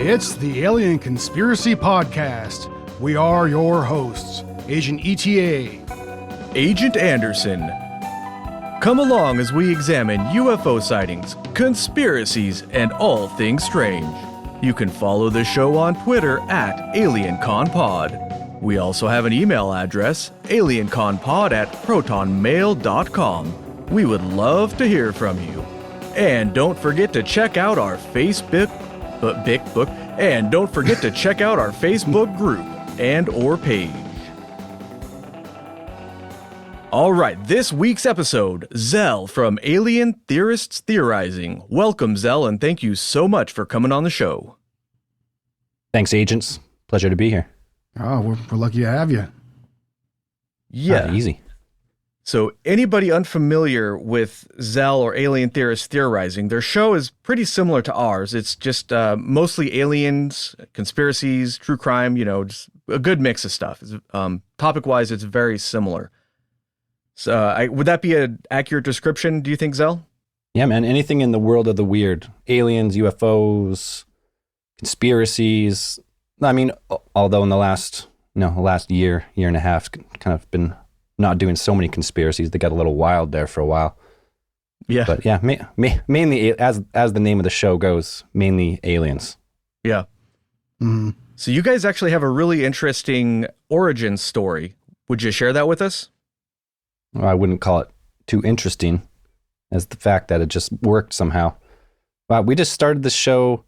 It's the Alien Conspiracy Podcast. We are your hosts, Agent ETA, Agent Anderson. Come along as we examine UFO sightings, conspiracies, and all things strange. You can follow the show on Twitter at AlienConPod. We also have an email address, alienconpod@protonmail.com. We would love to hear from you. And don't forget to check out our Facebook group and or page. All right, this week's episode, Zell from Alien Theorists Theorizing. Welcome, Zell, and thank you so much for coming on the show. Thanks, agents. Pleasure to be here. Oh, we're lucky to have you. Yeah. Easy. So anybody unfamiliar with Zell or Alien Theorists Theorizing, their show is pretty similar to ours. It's just mostly aliens, conspiracies, true crime, just a good mix of stuff. Topic-wise, it's very similar. So would that be an accurate description, do you think, Zell? Yeah, man. Anything in the world of the weird. Aliens, UFOs, conspiracies. I mean, although in the last year and a half, kind of been not doing so many conspiracies. They got a little wild there for a while. Yeah. But yeah, mainly, as the name of the show goes, mainly aliens. Yeah. Mm-hmm. So you guys actually have a really interesting origin story. Would you share that with us? Well, I wouldn't call it too interesting as the fact that it just worked somehow. We just started the show.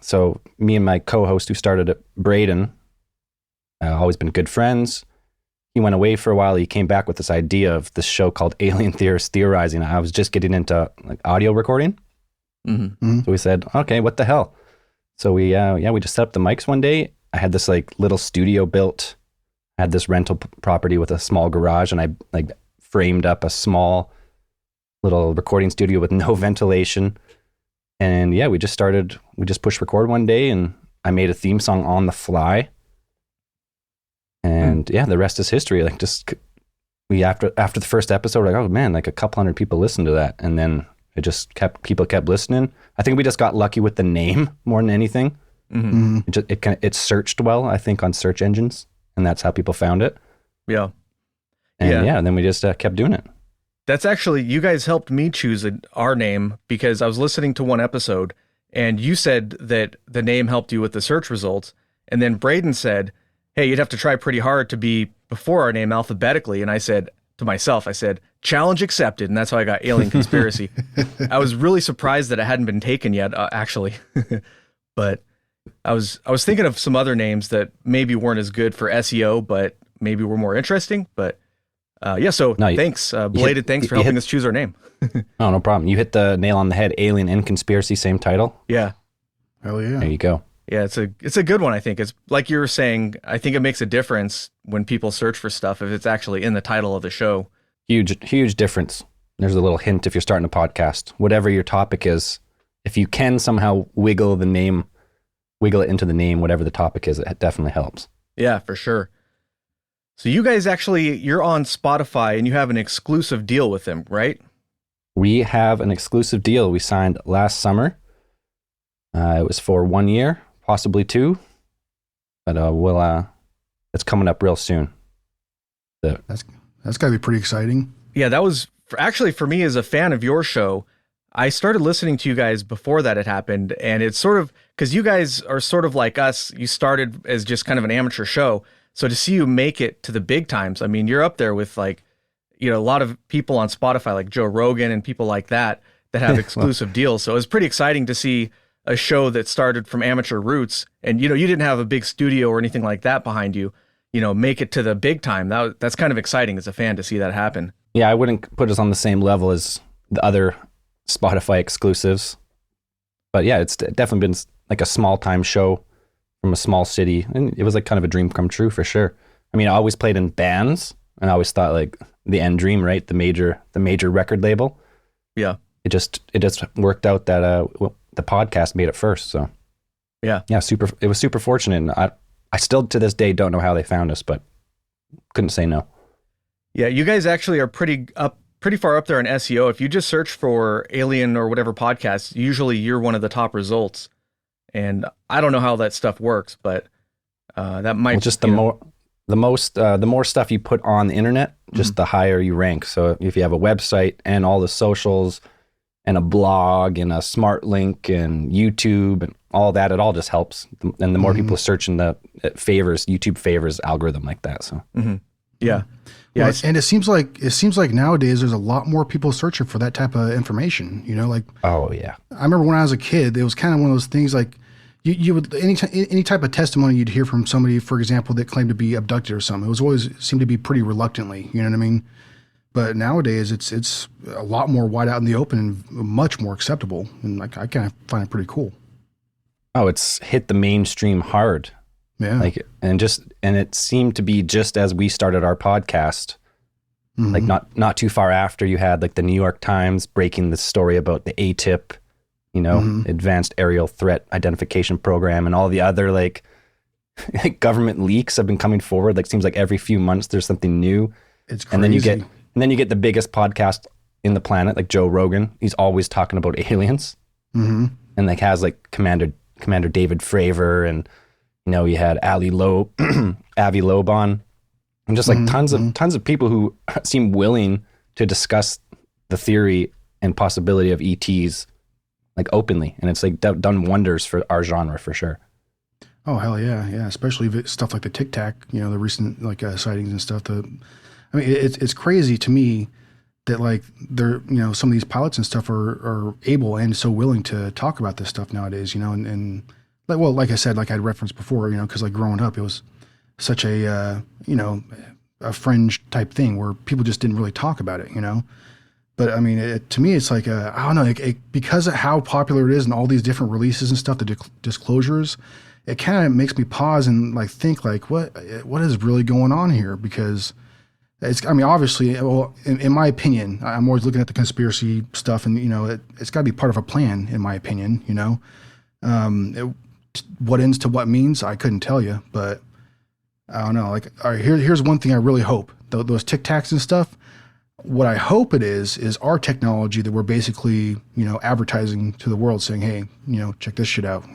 So me and my co-host who started it, Braden, always been good friends. He went away for a while. He came back with this idea of this show called Alien Theorists Theorizing. I was just getting into audio recording. Mm-hmm. So we said, okay, what the hell? So we just set up the mics one day. I had this little studio built. I had this rental property with a small garage, and I framed up a small little recording studio with no ventilation. And yeah, we just pushed record one day, and I made a theme song on the fly. And yeah, the rest is history. After the first episode, oh man, a couple hundred people listened to that. And then people kept listening. I think we just got lucky with the name more than anything. Mm-hmm. It searched well, I think, on search engines, and that's how people found it. Yeah. And then we just kept doing it. That's actually, you guys helped me choose our name because I was listening to one episode and you said that the name helped you with the search results. And then Braden said, hey, you'd have to try pretty hard to be before our name alphabetically. And I said to myself, challenge accepted. And that's how I got Alien Conspiracy. I was really surprised that it hadn't been taken yet, actually. But I was thinking of some other names that maybe weren't as good for SEO, but maybe were more interesting. But thanks. Belated thanks for helping us choose our name. Oh, no problem. You hit the nail on the head. Alien and Conspiracy, same title. Yeah. Hell yeah. There you go. Yeah, it's a good one, I think. It's like you were saying, I think it makes a difference when people search for stuff if it's actually in the title of the show. Huge difference. There's a little hint if you're starting a podcast. Whatever your topic is, if you can somehow wiggle it into the name, whatever the topic is, it definitely helps. Yeah, for sure. So you guys you're on Spotify and you have an exclusive deal with them, right? We have an exclusive deal we signed last summer. It was for 1 year. Possibly 2, but it's coming up real soon. That's got to be pretty exciting. Yeah, that was actually for me as a fan of your show. I started listening to you guys before that had happened, and it's sort of because you guys are sort of like us. You started as just kind of an amateur show, so to see you make it to the big times, I mean, you're up there with a lot of people on Spotify like Joe Rogan and people like that have exclusive deals. So it was pretty exciting to see a show that started from amateur roots and, you didn't have a big studio or anything like that behind you, make it to the big time. That's kind of exciting as a fan to see that happen. Yeah, I wouldn't put us on the same level as the other Spotify exclusives. But yeah, it's definitely been like a small time show from a small city. And it was kind of a dream come true for sure. I mean, I always played in bands and I always thought the end dream, right? The major record label. Yeah. It just worked out that, the podcast made it first, so yeah, it was super fortunate. And I still to this day don't know how they found us, but couldn't say no. Yeah, you guys actually are pretty far up there in SEO. If you just search for Alien or whatever podcast, usually you're one of the top results. And I don't know how that stuff works, but that might just the more stuff you put on the internet, just the higher you rank. So if you have a website and all the socials and a blog and a smart link and YouTube and all that, it all just helps. And the more people searching YouTube favors algorithm like that. So yeah. Well, and it seems like nowadays there's a lot more people searching for that type of information. Like oh yeah, I remember when I was a kid, it was kind of one of those things like you would any type of testimony you'd hear from somebody, for example, that claimed to be abducted or something. It was always seemed to be pretty reluctantly. You know what I mean? But nowadays it's a lot more wide out in the open and much more acceptable, and I kind of find it pretty cool. Oh, it's hit the mainstream hard. Yeah. And it seemed to be just as we started our podcast, like not too far after, you had like the New York Times breaking the story about the ATIP, Advanced Aerial Threat Identification Program, and all the other like government leaks have been coming forward. Like seems like every few months there's something new. It's crazy. And then you get the biggest podcast in the planet, like Joe Rogan. He's always talking about aliens, and like has like Commander David Fravor, and you had Avi Loeb on, and just like tons of people who seem willing to discuss the theory and possibility of ETs like openly, and it's like done wonders for our genre for sure. Oh hell yeah, yeah! Especially if it's stuff like the Tic Tac, the recent like sightings and stuff. It's crazy to me that like they're some of these pilots and stuff are able and so willing to talk about this stuff nowadays. And like I said, like I'd referenced before, because like growing up, it was such a a fringe type thing where people just didn't really talk about it. But I mean, to me, it's like I don't know, because of how popular it is and all these different releases and stuff, the disclosures, it kind of makes me pause and like think like what is really going on here? Because obviously, well, in my opinion, I'm always looking at the conspiracy stuff, and it's got to be part of a plan, in my opinion. What ends to what means, I couldn't tell you, but I don't know. Like, all right, here's one thing I really hope: those Tic Tacs and stuff. What I hope it is our technology that we're basically, advertising to the world, saying, hey, check this shit out.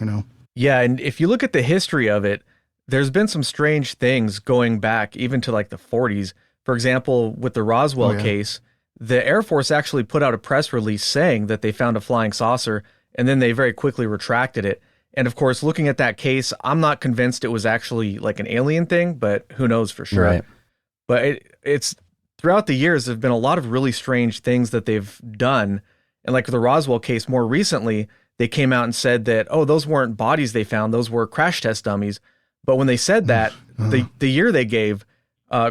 Yeah, and if you look at the history of it, there's been some strange things going back even to like the 40s. For example, with the Roswell case, the Air Force actually put out a press release saying that they found a flying saucer, and then they very quickly retracted it. And of course, looking at that case, I'm not convinced it was actually like an alien thing, but who knows for sure. Right. But it's throughout the years, there have been a lot of really strange things that they've done. And like the Roswell case more recently, they came out and said that, oh, those weren't bodies they found, those were crash test dummies. But when they said that, the year they gave,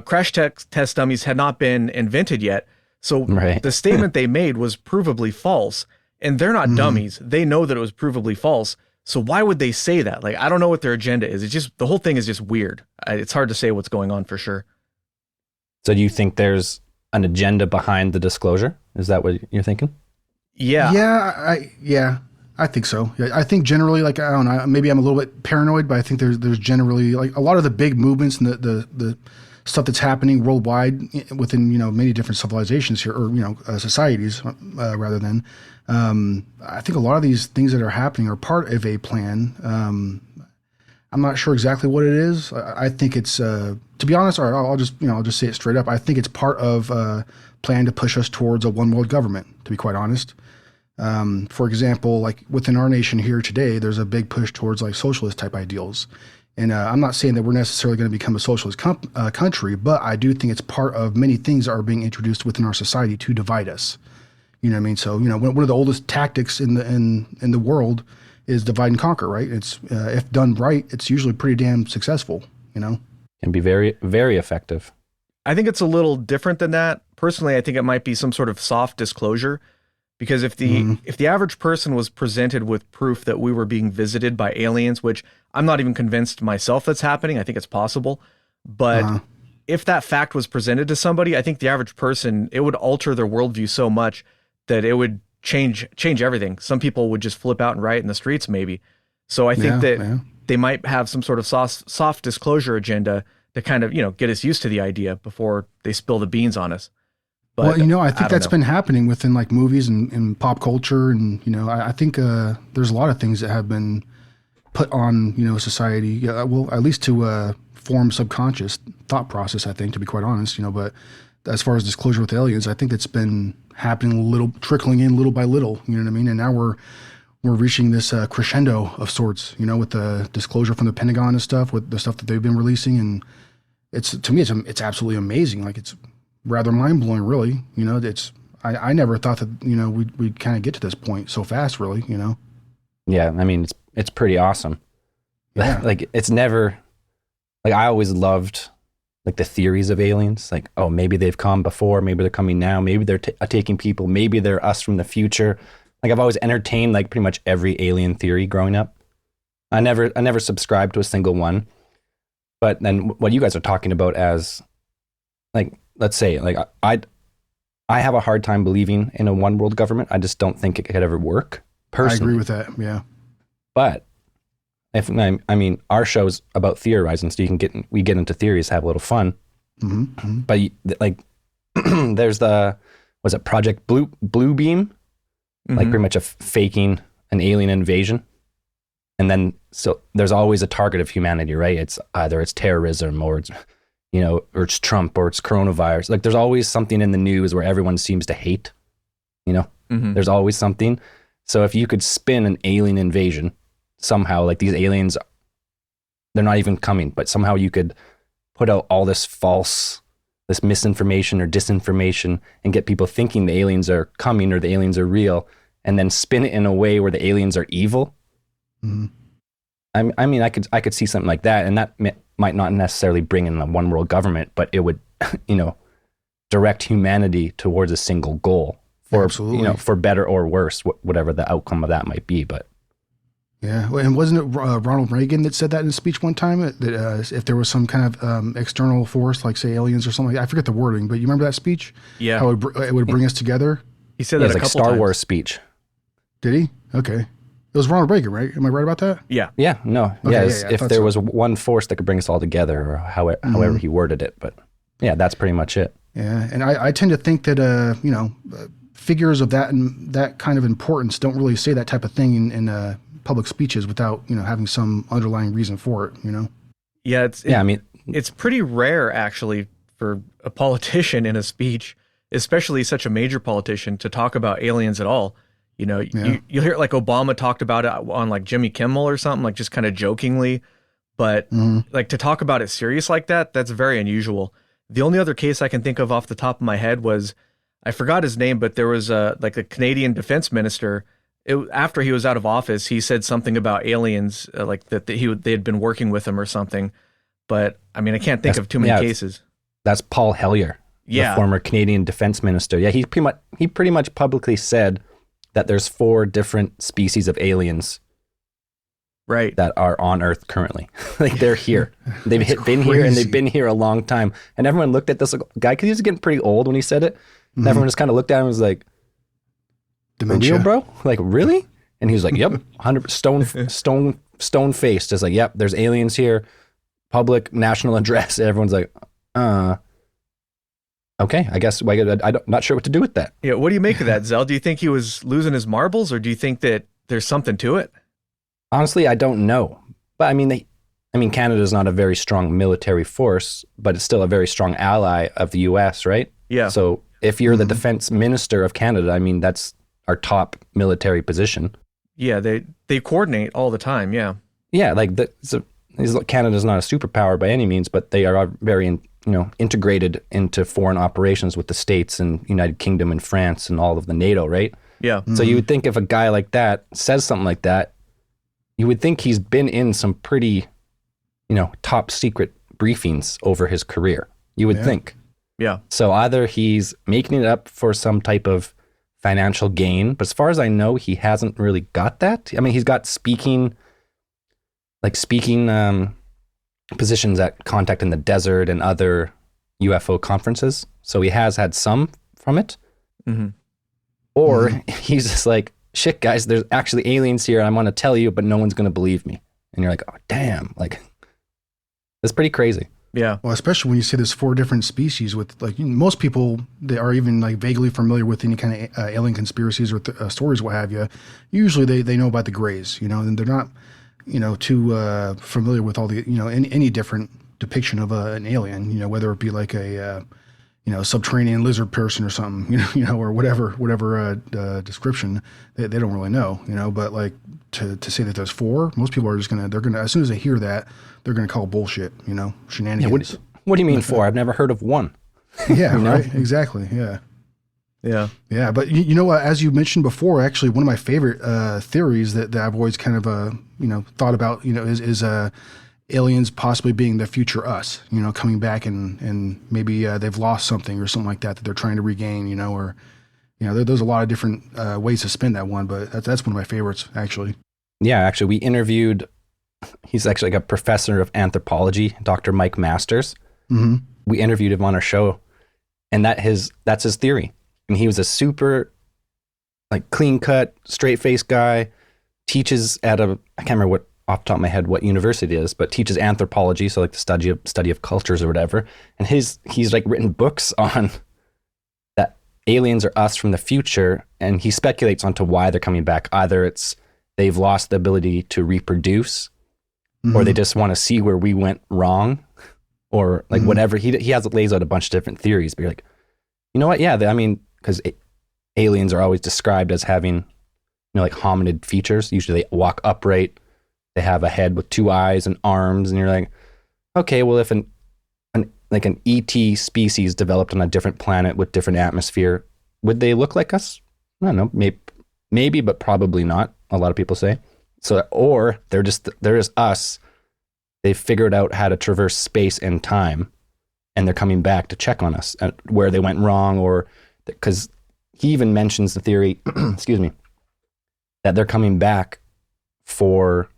crash test dummies had not been invented yet. So the statement they made was provably false. And they're not dummies. They know that it was provably false. So why would they say that? Like, I don't know what their agenda is. It's just, the whole thing is just weird. It's hard to say what's going on for sure. So do you think there's an agenda behind the disclosure? Is that what you're thinking? Yeah. Yeah, I think so. Yeah, I think generally, like, I don't know, maybe I'm a little bit paranoid, but I think there's generally like a lot of the big movements and the stuff that's happening worldwide within, many different civilizations here, or, societies rather than, I think a lot of these things that are happening are part of a plan. I'm not sure exactly what it is. I think it's, to be honest, or I'll just say it straight up. I think it's part of a plan to push us towards a one world government, to be quite honest. For example, like within our nation here today, there's a big push towards like socialist type ideals. And I'm not saying that we're necessarily going to become a socialist country, but I do think it's part of many things that are being introduced within our society to divide us. You know what I mean? So, one of the oldest tactics in the world is divide and conquer, right? It's if done right, it's usually pretty damn successful, Can be very, very effective. I think it's a little different than that. Personally, I think it might be some sort of soft disclosure, because if the average person was presented with proof that we were being visited by aliens, which I'm not even convinced myself that's happening, I think it's possible, but if that fact was presented to somebody, I think the average person, it would alter their worldview so much that it would change everything. Some people would just flip out and riot in the streets maybe. So I think they might have some sort of soft disclosure agenda to kind of, get us used to the idea before they spill the beans on us. But, well, I think that's been happening within like movies and pop culture. And, I think there's a lot of things that have been put on, society. Yeah, well, at least to form subconscious thought process, I think, to be quite honest, but as far as disclosure with aliens, I think that's been happening trickling in little by little, you know what I mean? And now we're reaching this crescendo of sorts, with the disclosure from the Pentagon and stuff, with the stuff that they've been releasing. And to me, it's absolutely amazing. Like, it's rather mind blowing, really. I never thought that, we'd kind of get to this point so fast, really, Yeah. I mean, it's pretty awesome. Yeah. Like, it's never, like, I always loved like the theories of aliens. Like, oh, maybe they've come before, maybe they're coming now, maybe they're taking people, maybe they're us from the future. Like, I've always entertained like pretty much every alien theory growing up. I never subscribed to a single one. But then what you guys are talking about as, like, let's say, like, I have a hard time believing in a one world government. I just don't think it could ever work, personally. I agree with that. Yeah. But I mean, our show's about theorizing, so we get into theories, have a little fun. Mm-hmm. Mm-hmm. But like, there's was it Project Blue Beam? Mm-hmm. Like, pretty much faking an alien invasion. And then, so there's always a target of humanity, right? It's either it's terrorism or it's, or it's Trump or it's coronavirus. Like, there's always something in the news where everyone seems to hate, Mm-hmm. There's always something. So if you could spin an alien invasion somehow, like these aliens, they're not even coming, but somehow you could put out all this misinformation or disinformation and get people thinking the aliens are coming or the aliens are real, and then spin it in a way where the aliens are evil. Mm-hmm. I mean, I could see something like that, and that might not necessarily bring in a one world government, but it would, direct humanity towards a single goal for, absolutely. For better or worse, whatever the outcome of that might be. But yeah, and wasn't it Ronald Reagan that said that in a speech one time, that if there was some kind of external force, like say aliens or something, I forget the wording, but you remember that speech? Yeah. How it would bring us together? He said it that was a like couple Star times. Wars speech. Did he? Okay. It was Ronald Reagan, right? Am I right about that? Yeah. Yeah, no. Okay, yeah, yeah, I if thought there so. was one force that could bring us all together, or however he worded it. But yeah, that's pretty much it. Yeah, and I tend to think that figures of that kind of importance don't really say that type of thing in public speeches without having some underlying reason for it. Yeah. I mean, It's pretty rare, actually, for a politician in a speech, especially such a major politician, to talk about aliens at all. You'll hear like Obama talked about it on like Jimmy Kimmel or something, like just kind of jokingly, but like to talk about it serious like that, that's very unusual. The only other case I can think of off the top of my head was, I forgot his name, but there was a Canadian defense minister. After he was out of office, he said something about aliens, like that they had been working with him or something. But I mean, I can't think of too many cases. That's Paul Hellyer, the former Canadian defense minister. Yeah, he pretty much publicly said that there's 4 different species of aliens, right, that are on Earth currently. Like, they're here. They've been here, and they've been here a long time. And everyone looked at this guy, because he was getting pretty old when he said it. And everyone just kind of looked at him and was like, Dementia. "Real, bro? Like, really?" And he was like, "Yep, 100 stone faced." Just like, "Yep, there's aliens here." Public national address. And everyone's like, okay, I guess I'm not sure what to do with that. Yeah, what do you make of that, Zell? Do you think he was losing his marbles, or do you think that there's something to it? Honestly, I don't know. But I mean, Canada's not a very strong military force, but it's still a very strong ally of the U.S., right? Yeah. So if you're the defense minister of Canada, I mean, that's our top military position. Yeah, they coordinate all the time. Yeah. Yeah, like Canada's not a superpower by any means, but they are very integrated into foreign operations with the States and United Kingdom and France and all of the NATO, right? Yeah. So you would think if a guy like that says something like that, you would think he's been in some pretty, top secret briefings over his career. You would think. Yeah. So either he's making it up for some type of financial gain, but as far as I know, he hasn't really got that. I mean, he's got speaking positions at Contact in the Desert and other UFO conferences. So he has had some from it. Mm-hmm. Or he's just like, shit, guys, there's actually aliens here. I want to tell you, but no one's going to believe me. And you're like, oh, damn. Like, that's pretty crazy. Yeah. Well, especially when you say there's 4 different species with, like, most people, they are even like vaguely familiar with any kind of alien conspiracies or stories, what have you. Usually they know about the grays, and they're not too familiar with all the, any different depiction of an alien, whether it be like a, subterranean lizard person or something, or whatever description, they don't really know, but like to say that there's four, most people are just they're gonna, as soon as they hear that, they're gonna call bullshit, shenanigans. Yeah, what do you mean four? I've never heard of one. Yeah, right. Exactly. Yeah. Yeah. Yeah. But you know what, as you mentioned before, actually, one of my favorite theories that I've always kind of, thought about, is aliens possibly being the future us, coming back and maybe they've lost something or something like that they're trying to regain, or, there's a lot of different ways to spin that one, but that's one of my favorites, actually. Yeah, actually, we interviewed, he's actually like a professor of anthropology, Dr. Mike Masters. Mm-hmm. We interviewed him on our show, and that's his theory. I mean, he was a super like clean-cut, straight-faced guy, teaches at I can't remember what, off the top of my head, what university it is, but teaches anthropology, so like the study of cultures or whatever. And he's like written books on that aliens are us from the future, and he speculates onto why they're coming back. Either it's they've lost the ability to reproduce, mm-hmm. or they just want to see where we went wrong, or like mm-hmm. whatever. He lays out a bunch of different theories, but you're like, you know what? Yeah, I mean, because aliens are always described as having, like hominid features. Usually they walk upright. They have a head with two eyes and arms, and you're like, okay, well, if an ET species developed on a different planet with different atmosphere, would they look like us? I don't know, maybe, but probably not. A lot of people say so, or they're just us. They've figured out how to traverse space and time, and they're coming back to check on us where they went wrong, or because he even mentions the theory, excuse me, that they're coming back for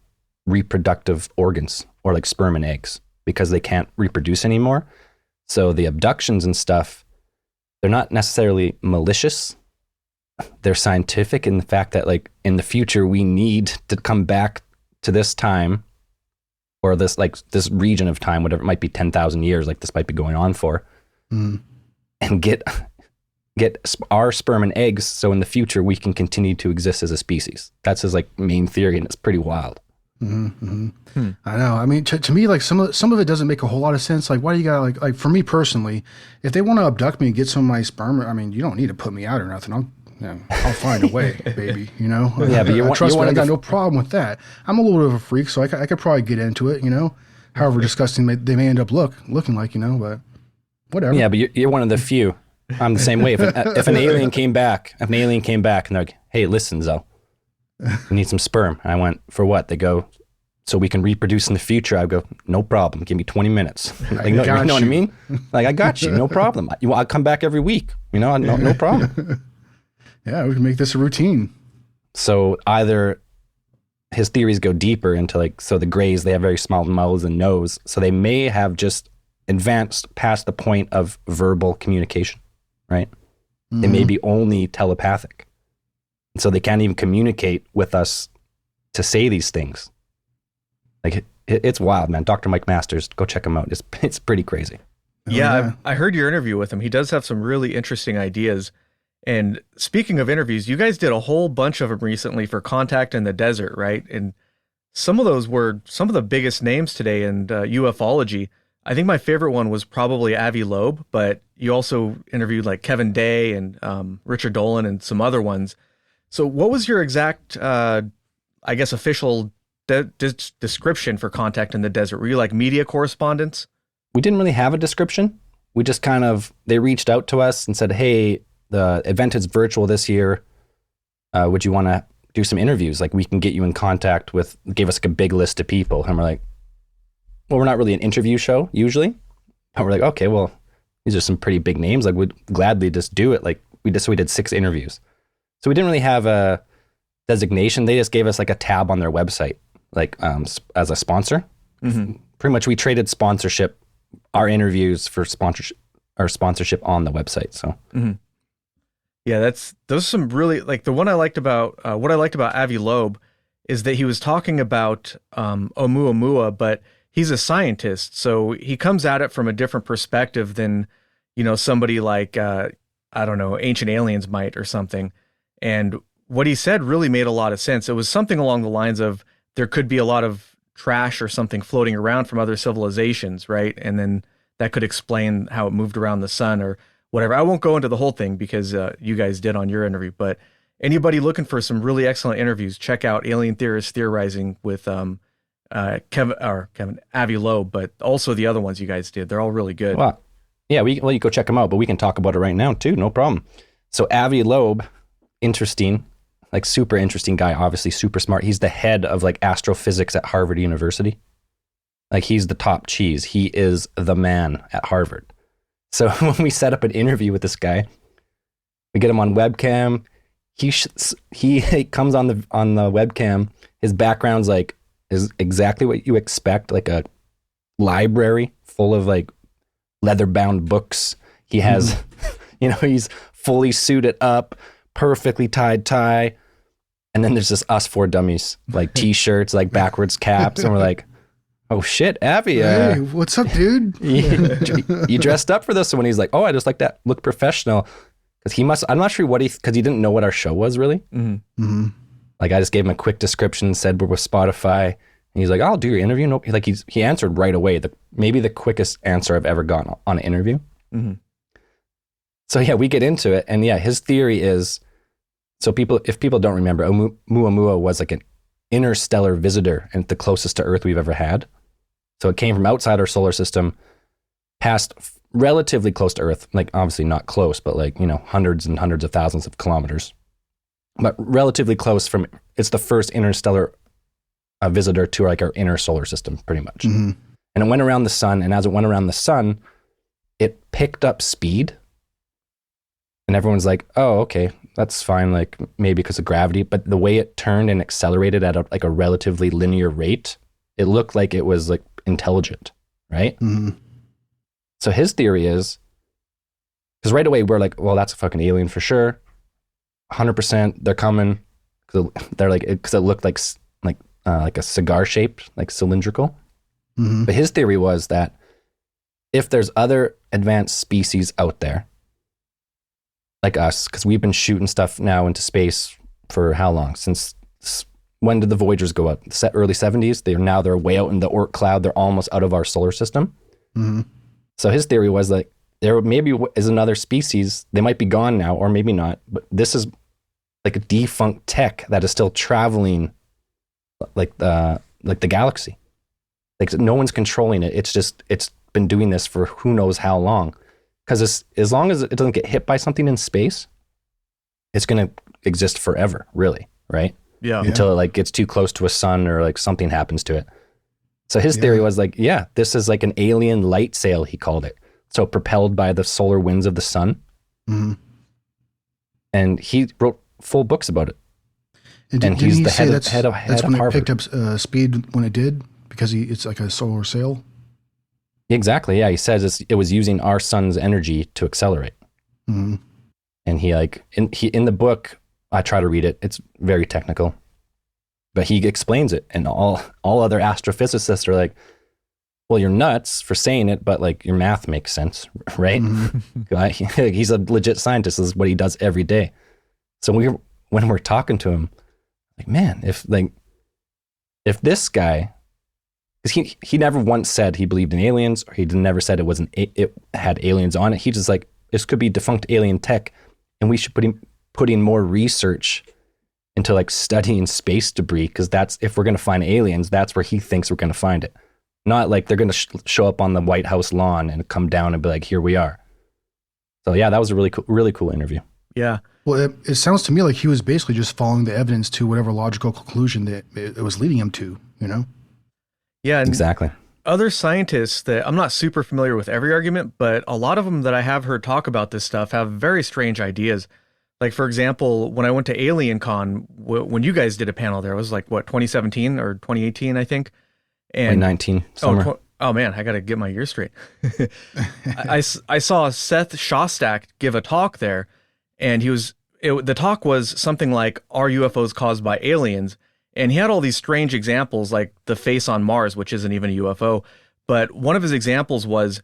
reproductive organs or like sperm and eggs because they can't reproduce anymore. So the abductions and stuff, they're not necessarily malicious. They're scientific in the fact that like in the future, we need to come back to this time or this region of time, whatever it might be, 10,000 years, like this might be going on for, and get our sperm and eggs. So in the future, we can continue to exist as a species. That's his like main theory. And it's pretty wild. Mm-hmm. I know. I mean, to me, like some of it doesn't make a whole lot of sense. Like, why do you gotta like for me personally, if they want to abduct me and get some of my sperm, I mean, you don't need to put me out or nothing. I'll find a way, baby. Yeah, but trust me, I got no problem with that. I'm a little bit of a freak, so I could probably get into it. However disgusting they may end up looking like, but whatever. Yeah, but you're one of the few. I'm the same way. If an alien came back, and they're like, hey, listen, Zoe, we need some sperm. I went, for what? They go, so we can reproduce in the future. I go, no problem. Give me 20 minutes. Like, you know what I mean? Like, I got you. No problem. I'll come back every week. No problem. Yeah, we can make this a routine. So either his theories go deeper into so the Greys, they have very small mouths and nose. So they may have just advanced past the point of verbal communication, right? Mm-hmm. They may be only telepathic. So they can't even communicate with us to say these things. Like it's wild, man. Dr. Mike Masters, go check him out. It's pretty crazy. Yeah, I heard your interview with him. He does have some really interesting ideas. And speaking of interviews, you guys did a whole bunch of them recently for Contact in the Desert, right? And some of those were some of the biggest names today in ufology. I think my favorite one was probably Avi Loeb, but you also interviewed like Kevin Day and Richard Dolan and some other ones. So what was your exact, official description for Contact in the Desert? Were you like media correspondents? We didn't really have a description. We just they reached out to us and said, hey, the event is virtual this year. Would you want to do some interviews? Like we can get you in contact with, gave us like a big list of people. And we're like, well, we're not really an interview show usually. But we're like, okay, well, these are some pretty big names. Like we'd gladly just do it. Like we did 6 interviews. So we didn't really have a designation. They just gave us like a tab on their website, like as a sponsor. Mm-hmm. Pretty much we traded sponsorship, our interviews for sponsorship on the website. So. Mm-hmm. Yeah, those are some really, like the one I liked about, what I liked about Avi Loeb is that he was talking about Oumuamua, but he's a scientist. So he comes at it from a different perspective than, somebody like, Ancient Aliens might or something. And what he said really made a lot of sense. It was something along the lines of there could be a lot of trash or something floating around from other civilizations, right? And then that could explain how it moved around the sun or whatever. I won't go into the whole thing because you guys did on your interview, but anybody looking for some really excellent interviews, check out Alien Theorists Theorizing with Kevin Avi Loeb, but also the other ones you guys did. They're all really good. Well, yeah, you go check them out, but we can talk about it right now too. No problem. So Avi Loeb, interesting, like super interesting guy, obviously super smart. He's the head of like astrophysics at Harvard University. Like he's the top cheese. He is the man at Harvard. So when we set up an interview with this guy, we get him on webcam. He comes on the webcam. His background's like is exactly what you expect, like a library full of like leather-bound books. He has, he's fully suited up, perfectly tied tie. And then there's just us four dummies, like t-shirts, like backwards caps. And we're like, oh shit, Avi. Hey, what's up, dude? you dressed up for this? And when he's like, oh, I just like that, look professional. Because I'm not sure because he didn't know what our show was really. Mm-hmm. Mm-hmm. Like I just gave him a quick description, said we're with Spotify. And he's like, I'll do your interview. No, like he answered right away. Maybe the quickest answer I've ever gotten on an interview. Mm-hmm. So yeah, we get into it. And yeah, his theory is, so if people don't remember, Oumuamua was like an interstellar visitor and the closest to Earth we've ever had. So it came from outside our solar system, passed relatively close to Earth, like obviously not close, but like, hundreds and hundreds of thousands of kilometers, but relatively close it's the first interstellar visitor to like our inner solar system pretty much. Mm-hmm. And it went around the sun. And as it went around the sun, it picked up speed. And everyone's like, oh, okay, that's fine. Like maybe because of gravity, but the way it turned and accelerated at a relatively linear rate, it looked like it was like intelligent, right? Mm-hmm. So his theory is, because right away we're like, well, that's a fucking alien for sure. 100% they're coming. They're like, because it looked like a cigar shaped, like cylindrical. Mm-hmm. But his theory was that if there's other advanced species out there, like us, because we've been shooting stuff now into space for how long? Since when did the Voyagers go up? Early 70s? They're way out in the Oort cloud. They're almost out of our solar system. Mm-hmm. So his theory was like, there maybe is another species. They might be gone now, or maybe not. But this is like a defunct tech that is still traveling like the galaxy. Like no one's controlling it. It's been doing this for who knows how long. Because as long as it doesn't get hit by something in space, it's going to exist forever, really, right? Yeah. Until it like gets too close to a sun or like something happens to it. So his theory was like, yeah, this is like an alien light sail, he called it. So propelled by the solar winds of the sun. Mm-hmm. And he wrote full books about it. And he's the head of Harvard. That's when it picked up speed when it did, because it's like a solar sail. Exactly. Yeah. He says it was using our sun's energy to accelerate. Mm-hmm. And he like, in the book, I try to read it. It's very technical, but he explains it. And all other astrophysicists are like, well, you're nuts for saying it, but like your math makes sense, right? Mm-hmm. He's a legit scientist. This is what he does every day. So when we're talking to him, like, man, if this guy, because he never once said he believed in aliens, or he never said it had aliens on it. He just like, this could be defunct alien tech, and we should put in more research into like studying space debris, because that's, if we're going to find aliens, that's where he thinks we're going to find it. Not like they're going to show up on the White House lawn and come down and be like, here we are. So yeah, that was a really cool interview. Yeah. Well, it sounds to me like he was basically just following the evidence to whatever logical conclusion that it was leading him to, Yeah, exactly. Other scientists that I'm not super familiar with every argument, but a lot of them that I have heard talk about this stuff have very strange ideas. Like, for example, when I went to AlienCon, when you guys did a panel there, it was like, what, 2017 or 2018, I think? And 2019, summer. Oh man, I got to get my year straight. I saw Seth Shostak give a talk there, and the talk was something like, are UFOs caused by aliens? And he had all these strange examples, like the face on Mars, which isn't even a UFO. But one of his examples was,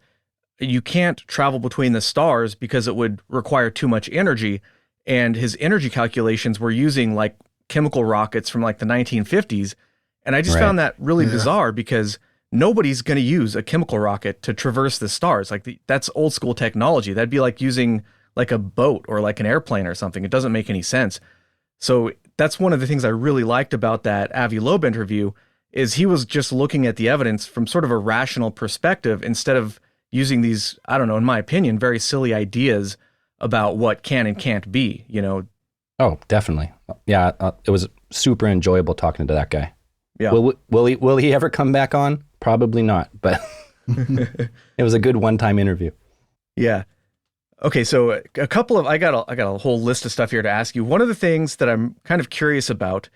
you can't travel between the stars because it would require too much energy. And his energy calculations were using like chemical rockets from like the 1950s. And I just found that really bizarre because nobody's going to use a chemical rocket to traverse the stars. Like that's old school technology. That'd be like using like a boat or like an airplane or something. It doesn't make any sense. So that's one of the things I really liked about that Avi Loeb interview is he was just looking at the evidence from sort of a rational perspective instead of using these, I don't know, in my opinion, very silly ideas about what can and can't be, you know? Oh, definitely. Yeah. It was super enjoyable talking to that guy. Yeah. Will he ever come back on? Probably not, but it was a good one-time interview. Yeah. Okay, so I got a whole list of stuff here to ask you. One of the things that I'm kind of curious about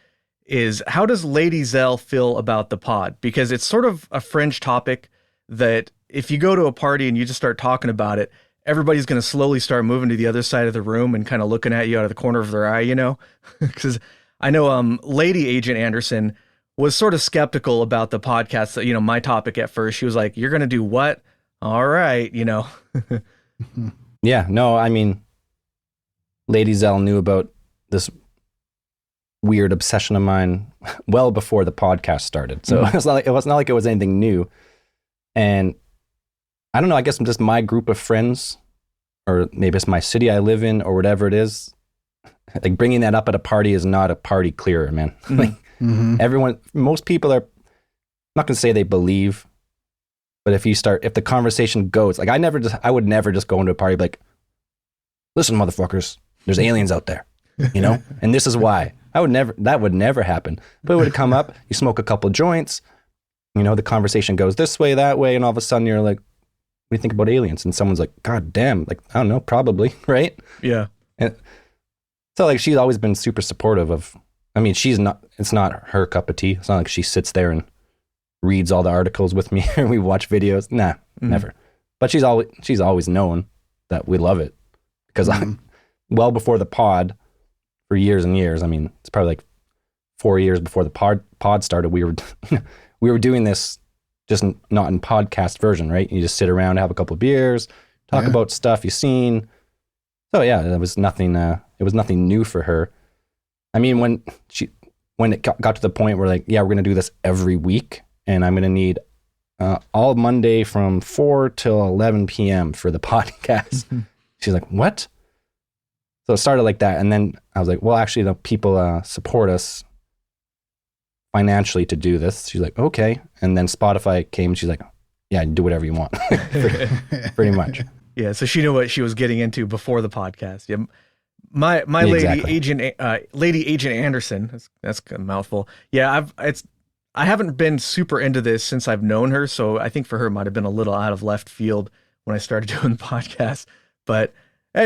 is how does Lady Zell feel about the pod? Because it's sort of a fringe topic that if you go to a party and you just start talking about it, everybody's going to slowly start moving to the other side of the room and kind of looking at you out of the corner of their eye, you know? Because I know Lady Agent Anderson was sort of skeptical about the podcast, that, you know, my topic at first. She was like, "You're going to do what? All right," you know? Yeah, no, I mean, Lady Zell knew about this weird obsession of mine well before the podcast started. So it was not like it was anything new. And I don't know, I guess just my group of friends, or maybe it's my city I live in or whatever it is, like bringing that up at a party is not a party clearer, man. Like most people are, I'm not going to say they believe, but if the conversation goes, like I would never just go into a party like, "Listen, motherfuckers, there's aliens out there, you know, and this is why." That would never happen. But it would come up, you smoke a couple joints, you know, the conversation goes this way, that way, and all of a sudden you're like, "What do you think about aliens?" And someone's like, "God damn, like, I don't know, probably," right? Yeah. And so like she's always been super supportive of, I mean, it's not her cup of tea. It's not like she sits there and reads all the articles with me or we watch videos. Nah, never. But she's always known that we love it because well before the pod, for years and years, I mean, it's probably like 4 years before the pod started, we were doing this just not in podcast version, right? You just sit around, have a couple of beers, talk about stuff you've seen. So yeah, it was nothing new for her. I mean, when it got to the point where like, yeah, we're going to do this every week and I'm going to need all Monday from 4 till 11 p.m. for the podcast. She's like, "What?" So it started like that. And then I was like, well, actually, the people support us financially to do this. She's like, "Okay." And then Spotify came. She's like, "Yeah, do whatever you want." pretty much. Yeah. So she knew what she was getting into before the podcast. Yeah. My Lady Agent Anderson. That's a mouthful. Yeah. I haven't been super into this since I've known her. So I think for her it might've been a little out of left field when I started doing the podcast, but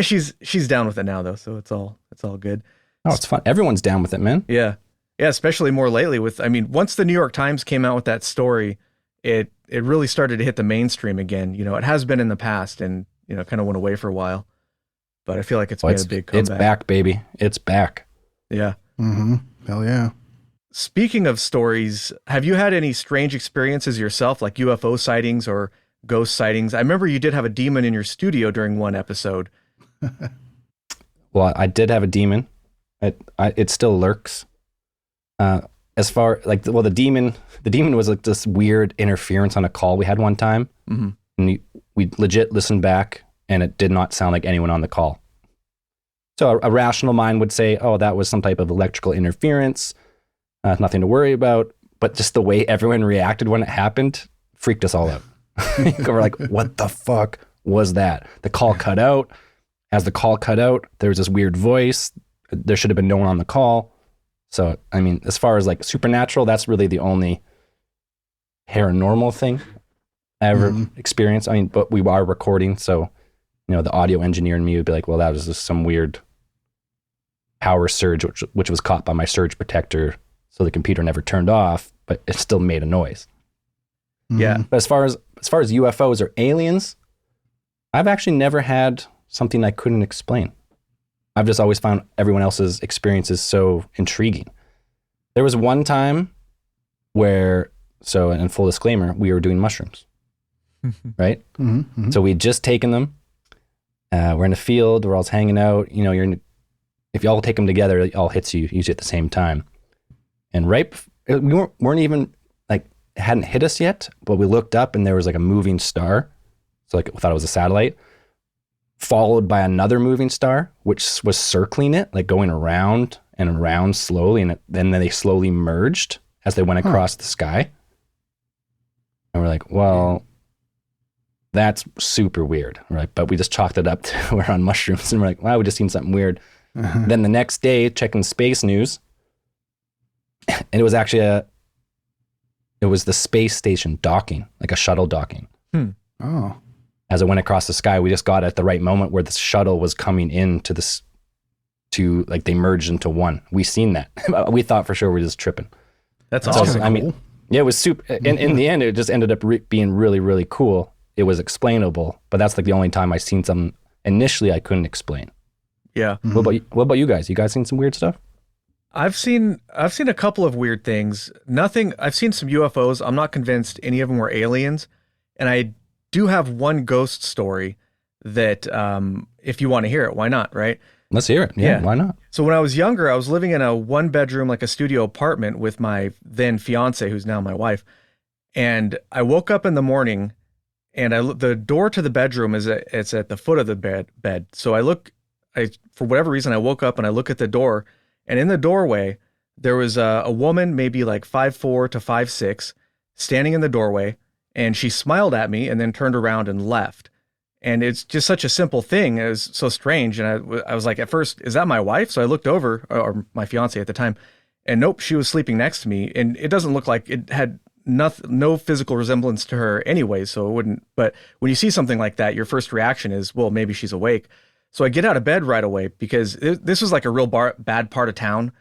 she's down with it now though. So it's all good. Oh, it's fun. Everyone's down with it, man. Yeah. Yeah. Especially more lately once the New York Times came out with that story, it really started to hit the mainstream again. You know, it has been in the past and, you know, kind of went away for a while, but I feel like it's made a big comeback. It's back, baby. It's back. Yeah. Hell yeah. Speaking of stories, have you had any strange experiences yourself, like UFO sightings or ghost sightings? I remember you did have a demon in your studio during one episode. Well, I did have a demon. It still lurks. As far like, the demon was like this weird interference on a call we had one time, and we legit listened back, and it did not sound like anyone on the call. So a rational mind would say, "Oh, that was some type of electrical interference. Nothing to worry about." But just the way everyone reacted when it happened freaked us all out. We're like, "What the fuck was that?" The call cut out. As the call cut out, there was this weird voice. There should have been no one on the call. So, I mean, as far as like supernatural, that's really the only paranormal thing I ever experienced. I mean, but we are recording, so, you know, the audio engineer in me would be like, "Well, that was just some weird power surge, which was caught by my surge protector, so the computer never turned off, but it still made a noise." Yeah. But as far as UFOs or aliens, I've actually never had something I couldn't explain. I've just always found everyone else's experiences so intriguing. There was one time where, so in full disclaimer, we were doing mushrooms, right? So we had just taken them. We're in the field, we're all hanging out. You know, if you all take them together, it all hits you usually at the same time. And right we weren't even like, it hadn't hit us yet, but we looked up and there was like a moving star. So like we thought it was a satellite, followed by another moving star, which was circling it, like going around and around slowly. And then they slowly merged as they went across the sky. And we're like, well, that's super weird, right? But we just chalked it up to we're on mushrooms and we're like, wow, we just seen something weird. Then the next day, checking space news, and it was actually it was the space station docking, like a shuttle docking. Oh. As it went across the sky, we just got at the right moment where the shuttle was coming into this, to like they merged into one. We seen that. We thought for sure we were just tripping. That's awesome. I mean, yeah, it was super. And in the end, it just ended up being really, really cool. It was explainable, but that's like the only time I seen something initially I couldn't explain. Yeah. What about you guys? You guys seen some weird stuff? I've seen a couple of weird things. Nothing. I've seen some UFOs. I'm not convinced any of them were aliens, and I do have one ghost story that, if you want to hear it, why not? Right? Let's hear it. Yeah, why not? So when I was younger, I was living in a 1-bedroom, like a studio apartment with my then fiance, who's now my wife. And I woke up in the morning, and the door to the bedroom it's at the foot of the bed. So for whatever reason, I woke up and I look at the door, and in the doorway, there was a woman, maybe like 5'4" to 5'6", standing in the doorway, and she smiled at me and then turned around and left. And it's just such a simple thing. It was so strange. And I was like, at first, is that my wife? So I looked over, or my fiance at the time, and nope, she was sleeping next to me. And it doesn't look like it had no physical resemblance to her anyway, so it wouldn't. But when you see something like that, your first reaction is, well, maybe she's awake. So I get out of bed right away, because this was like a real bad part of town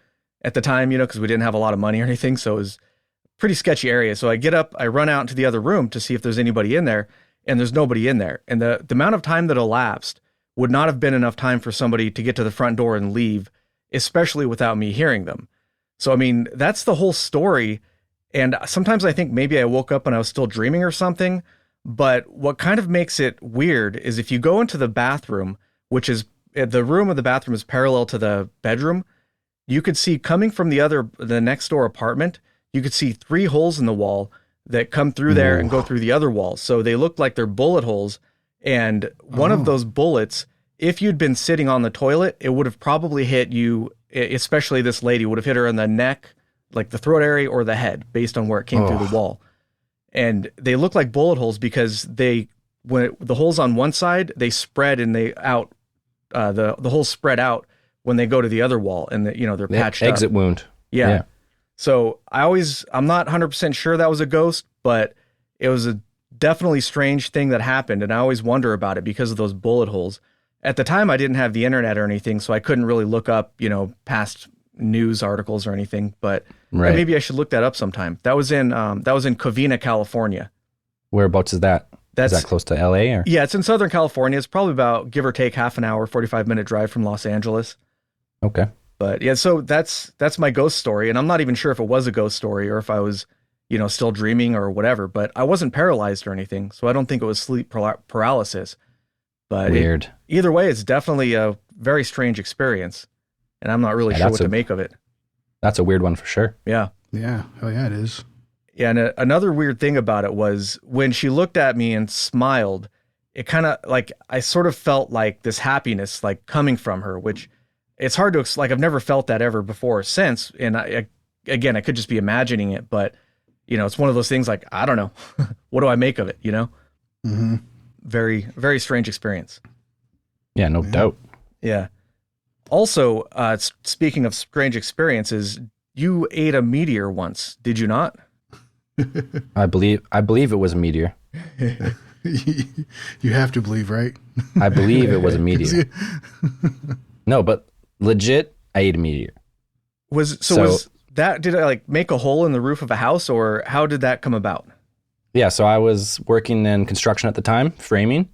at the time, because we didn't have a lot of money or anything. So it was a pretty sketchy area. So I get up, I run out into the other room to see if there's anybody in there, and there's nobody in there. And the amount of time that elapsed would not have been enough time for somebody to get to the front door and leave, especially without me hearing them. So, I mean, that's the whole story. And sometimes I think maybe I woke up and I was still dreaming or something. But what kind of makes it weird is if you go into the bathroom, which is the room of the bathroom is parallel to the bedroom, you could see coming from the next door apartment, you could see 3 holes in the wall that come through there and go through the other wall. So they look like they're bullet holes. And one of those bullets, if you'd been sitting on the toilet, it would have probably hit you, especially this lady, would have hit her in the neck, like the throat area, or the head, based on where it came through the wall. And they look like bullet holes because when the holes on one side, they spread and the holes spread out when they go to the other wall, and they're patched up. Exit wound. Yeah. So I'm not 100% sure that was a ghost, but it was a definitely strange thing that happened. And I always wonder about it because of those bullet holes. At the time, I didn't have the internet or anything, so I couldn't really look up, past news articles or anything, but maybe I should look that up sometime. That was in Covina, California. Whereabouts is that? Is that close to LA or? Yeah, it's in Southern California. It's probably about, give or take, half an hour, 45-minute drive from Los Angeles. Okay. But yeah, so that's my ghost story. And I'm not even sure if it was a ghost story or if I was, still dreaming or whatever, but I wasn't paralyzed or anything. So I don't think it was sleep paralysis. But weird. Either way, it's definitely a very strange experience. And I'm not really sure what to make of it. That's a weird one for sure. Yeah. Yeah. Oh yeah, it is. Yeah. And another weird thing about it was when she looked at me and smiled, it kind of like, I sort of felt like this happiness, like coming from her, which it's hard to, like, I've never felt that ever before or since. And I could just be imagining it, but it's one of those things like, I don't know, what do I make of it? Mm-hmm. Very, very strange experience. Yeah, no doubt. Yeah. Also, speaking of strange experiences, you ate a meteor once, did you not? I believe it was a meteor. You have to believe, right? I believe it was a meteor. No, but legit, I ate a meteor. Was that, did I like make a hole in the roof of a house, or how did that come about? Yeah, so I was working in construction at the time, framing.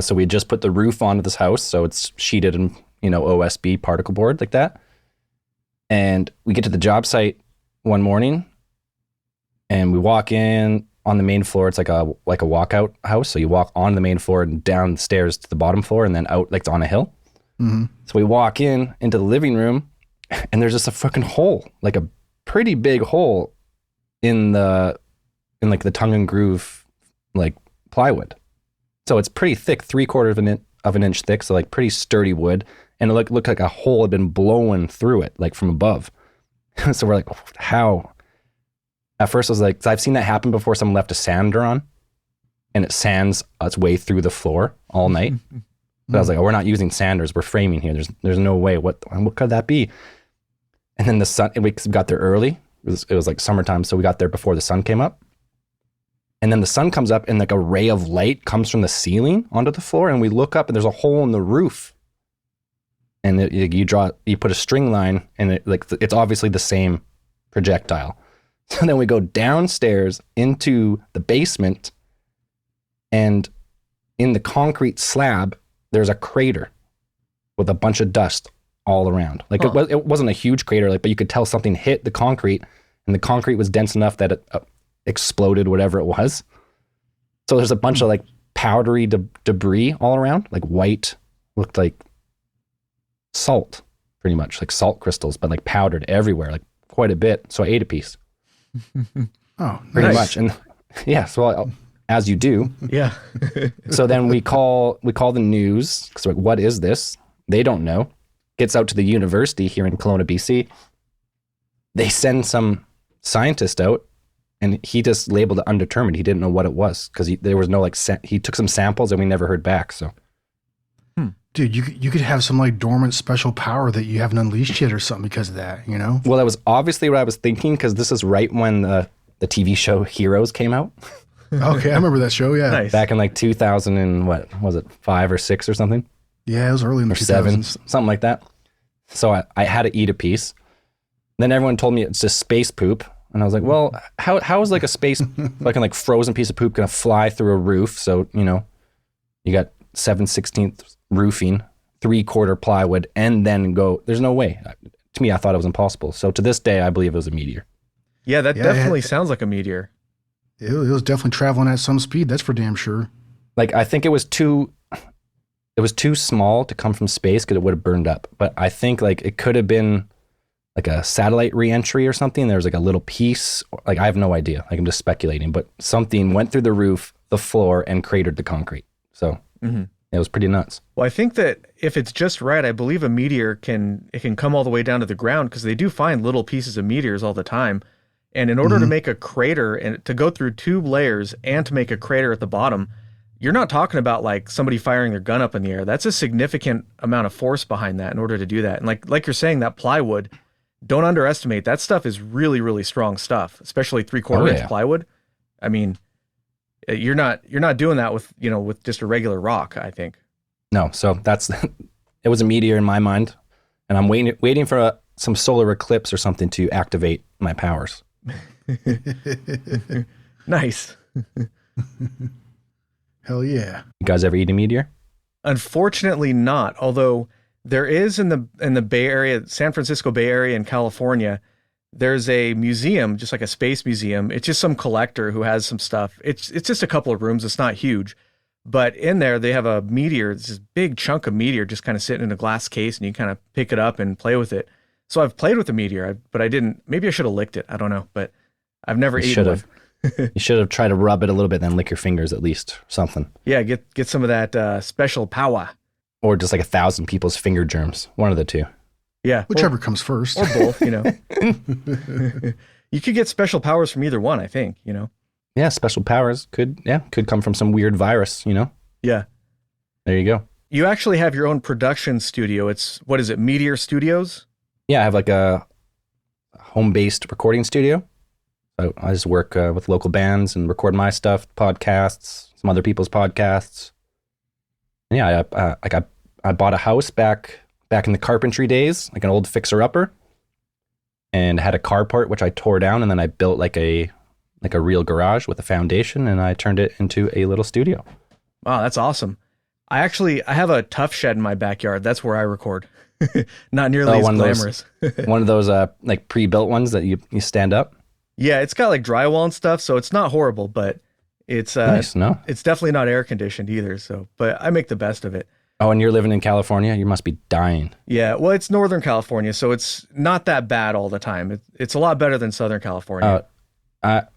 So we just put the roof onto this house, so it's sheeted in, OSB particle board like that. And we get to the job site one morning, and we walk in on the main floor. It's like a walkout house, so you walk on the main floor and down the stairs to the bottom floor, and then out like on a hill. Mm-hmm. So we walk into the living room, and there's just a fucking hole, like a pretty big hole in like the tongue and groove like plywood. So it's pretty thick, 3/4 of an inch thick, so like pretty sturdy wood, and it looked like a hole had been blown through it, like from above. So we're like, how? At first I was like, 'cause I've seen that happen before. Someone left a sander on, and it sands its way through the floor all night. But I was like, oh, we're not using sanders. We're framing here. There's no way. What could that be? And then the sun, we got there early. It was like summertime, so we got there before the sun came up. And then the sun comes up and like a ray of light comes from the ceiling onto the floor, and we look up and there's a hole in the roof. And you put a string line, and it's obviously the same projectile. So then we go downstairs into the basement, and in the concrete slab, there's a crater with a bunch of dust all around. Like it wasn't a huge crater, but you could tell something hit the concrete, and the concrete was dense enough that it exploded whatever it was. So there's a bunch of like powdery debris all around, like white, looked like salt, pretty much like salt crystals, but like powdered everywhere, like quite a bit. So I ate a piece. Oh, pretty nice. much. And yeah, so as you do. Yeah. So then we call the news, because like, what is this? They don't know. Gets out to the university here in Kelowna, BC. They send some scientist out, and he just labeled it undetermined. He didn't know what it was, because there was no like, he took some samples and we never heard back. So, Dude, you could have some like dormant special power that you haven't unleashed yet or something because of that, you know? Well, that was obviously what I was thinking, because this is right when the TV show Heroes came out. Okay, I remember that show, yeah. Nice. Back in like 2000 and what was it, 5 or 6 or something? Yeah, it was early in the Or 7, 2000s. something like that. So I had to eat a piece. Then everyone told me it's just space poop. And I was like, well, how is like a space, like a frozen piece of poop going to fly through a roof? So, you got 7/16 roofing, 3/4 plywood, and then go, there's no way. To me, I thought it was impossible. So to this day, I believe it was a meteor. Yeah, that definitely sounds like a meteor. It was definitely traveling at some speed, that's for damn sure. Like, I think it was too small to come from space, because it would have burned up. But I think like it could have been like a satellite reentry or something. There was like a little piece, like I have no idea. Like I'm just speculating, but something went through the roof, the floor, and cratered the concrete. So it was pretty nuts. Well, I think that if it's just right, I believe a meteor can come all the way down to the ground, because they do find little pieces of meteors all the time. And in order to make a crater and to go through 2 layers and to make a crater at the bottom, you're not talking about like somebody firing their gun up in the air. That's a significant amount of force behind that in order to do that. And like you're saying, that plywood, don't underestimate, that stuff is really, really strong stuff, especially 3/4 inch plywood. I mean, you're not doing that with just a regular rock, I think. No, so it was a meteor in my mind, and I'm waiting for some solar eclipse or something to activate my powers. Nice. Hell yeah. You guys ever eat a meteor? Unfortunately not, although there is in the Bay Area, San Francisco Bay Area in California, there's a museum, just like a space museum. It's just some collector who has some stuff. It's just a couple of rooms. It's not huge. But in there, they have a meteor. It's this big chunk of meteor just kind of sitting in a glass case, and you kind of pick it up and play with it. So I've played with the meteor, but I didn't. Maybe I should have licked it. I don't know, but I've never eaten one. You should have tried to rub it a little bit, then lick your fingers at least, or something. Yeah, get some of that special power. Or just like 1,000 people's finger germs. One of the two. Yeah, Whichever comes first. or both. You could get special powers from either one, I think. Yeah, special powers could come from some weird virus. Yeah. There you go. You actually have your own production studio. It's, what is it, Meteor Studios? Yeah, I have like a home-based recording studio. So I just work with local bands and record my stuff, podcasts, some other people's podcasts. And yeah, I bought a house back in the carpentry days, like an old fixer-upper, and had a carport which I tore down, and then I built like a real garage with a foundation, and I turned it into a little studio. Wow, that's awesome. I have a tough shed in my backyard. That's where I record. Not nearly as glamorous. One of those like pre-built ones that you stand up. Yeah, it's got like drywall and stuff, so it's not horrible, but it's nice, no? It's definitely not air conditioned either. So, but I make the best of it. Oh, and you're living in California? You must be dying. Yeah, well, it's Northern California, so it's not that bad all the time. It's a lot better than Southern California.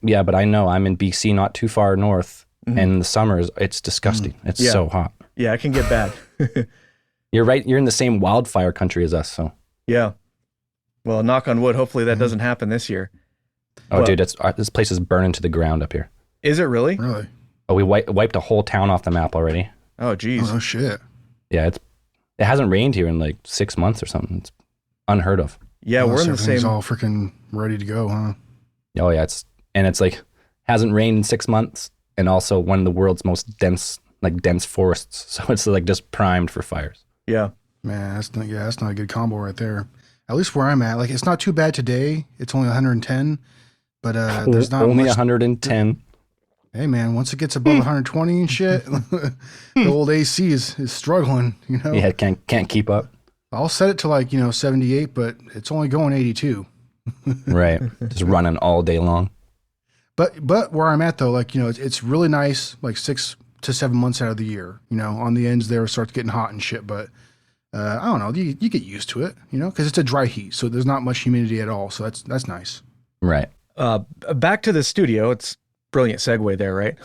Yeah, but I know I'm in BC, not too far north, and in the summers, it's disgusting. It's so hot. Yeah, it can get bad. You're right. You're in the same wildfire country as us, so. Yeah. Well, knock on wood, hopefully that doesn't happen this year. Oh, dude, this place is burning to the ground up here. Is it really? Really? Oh, we wiped a whole town off the map already. Oh, geez. Oh, shit. Yeah, it hasn't rained here in like 6 months or something. It's unheard of. Yeah, we're in the Everything's same. all freaking ready to go, huh? Oh yeah, it's like hasn't rained in 6 months, and also one of the world's most dense forests. So it's like just primed for fires. Yeah. Man, that's not a good combo right there. At least where I'm at, like it's not too bad today. It's only 110, but there's not only much. 110. Hey man, once it gets above 120 and shit, the old AC is struggling. You know. Yeah, it can't keep up. I'll set it to like 78, but it's only going 82. Right, just running all day long. But where I'm at though, like it's really nice, like 6 to 7 months out of the year. On the ends there it starts getting hot and shit, but. I don't know. You get used to it, because it's a dry heat, so there's not much humidity at all. So that's nice. Right. Back to the studio. It's brilliant segue there, right?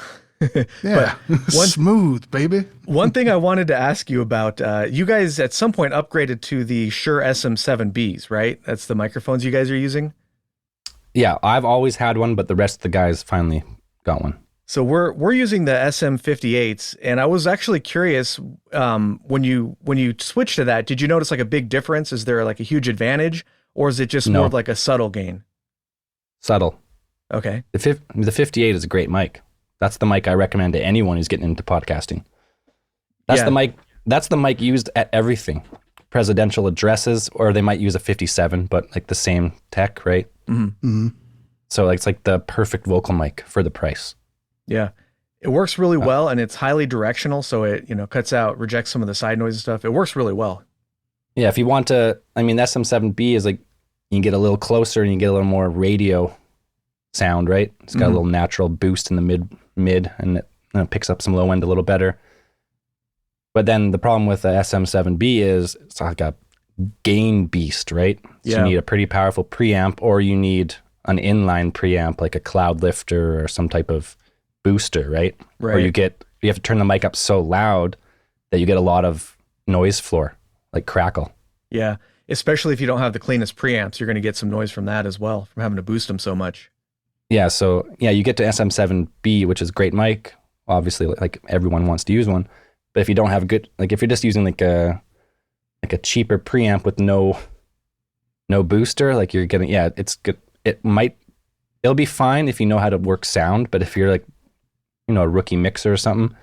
Yeah. Smooth, baby. One thing I wanted to ask you about, you guys at some point upgraded to the Shure SM7Bs, right? That's the microphones you guys are using? Yeah, I've always had one, but the rest of the guys finally got one. So we're using the SM58s, and I was actually curious, when you switch to that, did you notice like a big difference? Is there like a huge advantage, or is it just more of like a subtle gain? Subtle. Okay. The 58 is a great mic. That's the mic I recommend to anyone who's getting into podcasting. That's the mic used at everything. Presidential addresses, or they might use a 57, but like the same tech, right? Mm-hmm. Mm-hmm. So it's like the perfect vocal mic for the price. Yeah. It works really well, and it's highly directional, so it, rejects some of the side noise and stuff. It works really well. Yeah, if you want to, the SM7B is like, you can get a little closer and you get a little more radio sound, right? It's got a little natural boost in the mid, and it picks up some low end a little better. But then the problem with the SM7B is it's like a gain beast, right? So you need a pretty powerful preamp, or you need an inline preamp like a cloud lifter or some type of booster, right? Or you have to turn the mic up so loud that you get a lot of noise floor, like crackle. Yeah, especially if you don't have the cleanest preamps, you're going to get some noise from that as well, from having to boost them so much. Yeah, so you get to SM7B, which is a great mic. Obviously, like everyone wants to use one. But if you don't have if you're just using like a cheaper preamp with no booster, like you're getting, it's good. It'll be fine if you know how to work sound, but if you're like, a rookie mixer or something,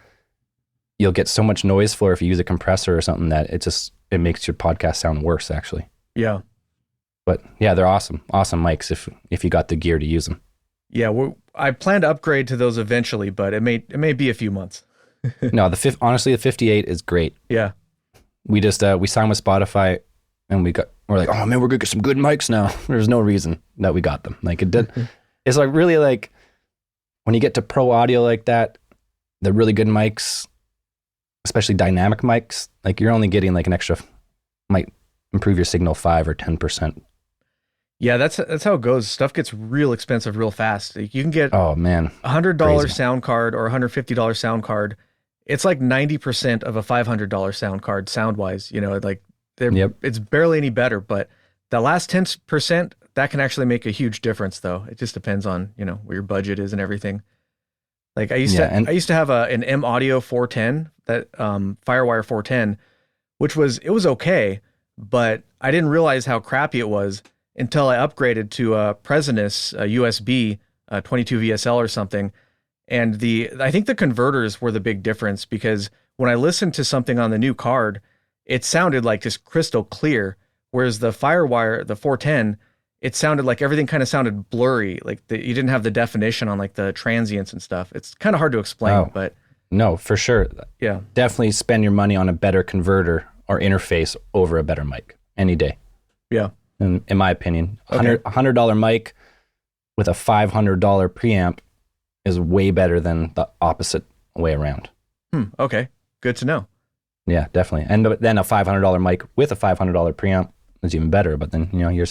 you'll get so much noise floor if you use a compressor or something that it makes your podcast sound worse, actually. Yeah. But yeah, they're awesome mics if you got the gear to use them. Yeah, I plan to upgrade to those eventually, but it may be a few months. No, honestly, the 58 is great. Yeah. We just we signed with Spotify, and we're like, oh man, we're gonna get some good mics now. There's no reason that we got them. Like it did. It's like really like when you get to pro audio like that, the really good mics, especially dynamic mics, like you're only getting like an extra, might improve your signal 5 or 10%. Yeah, that's how it goes. Stuff gets real expensive real fast. Like you can get $100 sound card or $150 sound card. It's like 90% of a $500 sound card sound wise. It's barely any better. But the last 10%, that can actually make a huge difference, though. It just depends on where your budget is and everything. Like I used to have an M Audio 410, that Firewire 410, which was okay, but I didn't realize how crappy it was until I upgraded to a President's USB 22 VSL or something. And I think the converters were the big difference, because when I listened to something on the new card, it sounded like just crystal clear. Whereas the Firewire, the 410, it sounded like everything kind of sounded blurry. Like you didn't have the definition on like the transients and stuff. It's kind of hard to explain, but. No, for sure. Yeah. Definitely spend your money on a better converter or interface over a better mic any day. Yeah. In my opinion, $100 mic with a $500 preamp is way better than the opposite way around. Okay. Good to know. Yeah, definitely. And then a $500 mic with a $500 preamp is even better. But then, your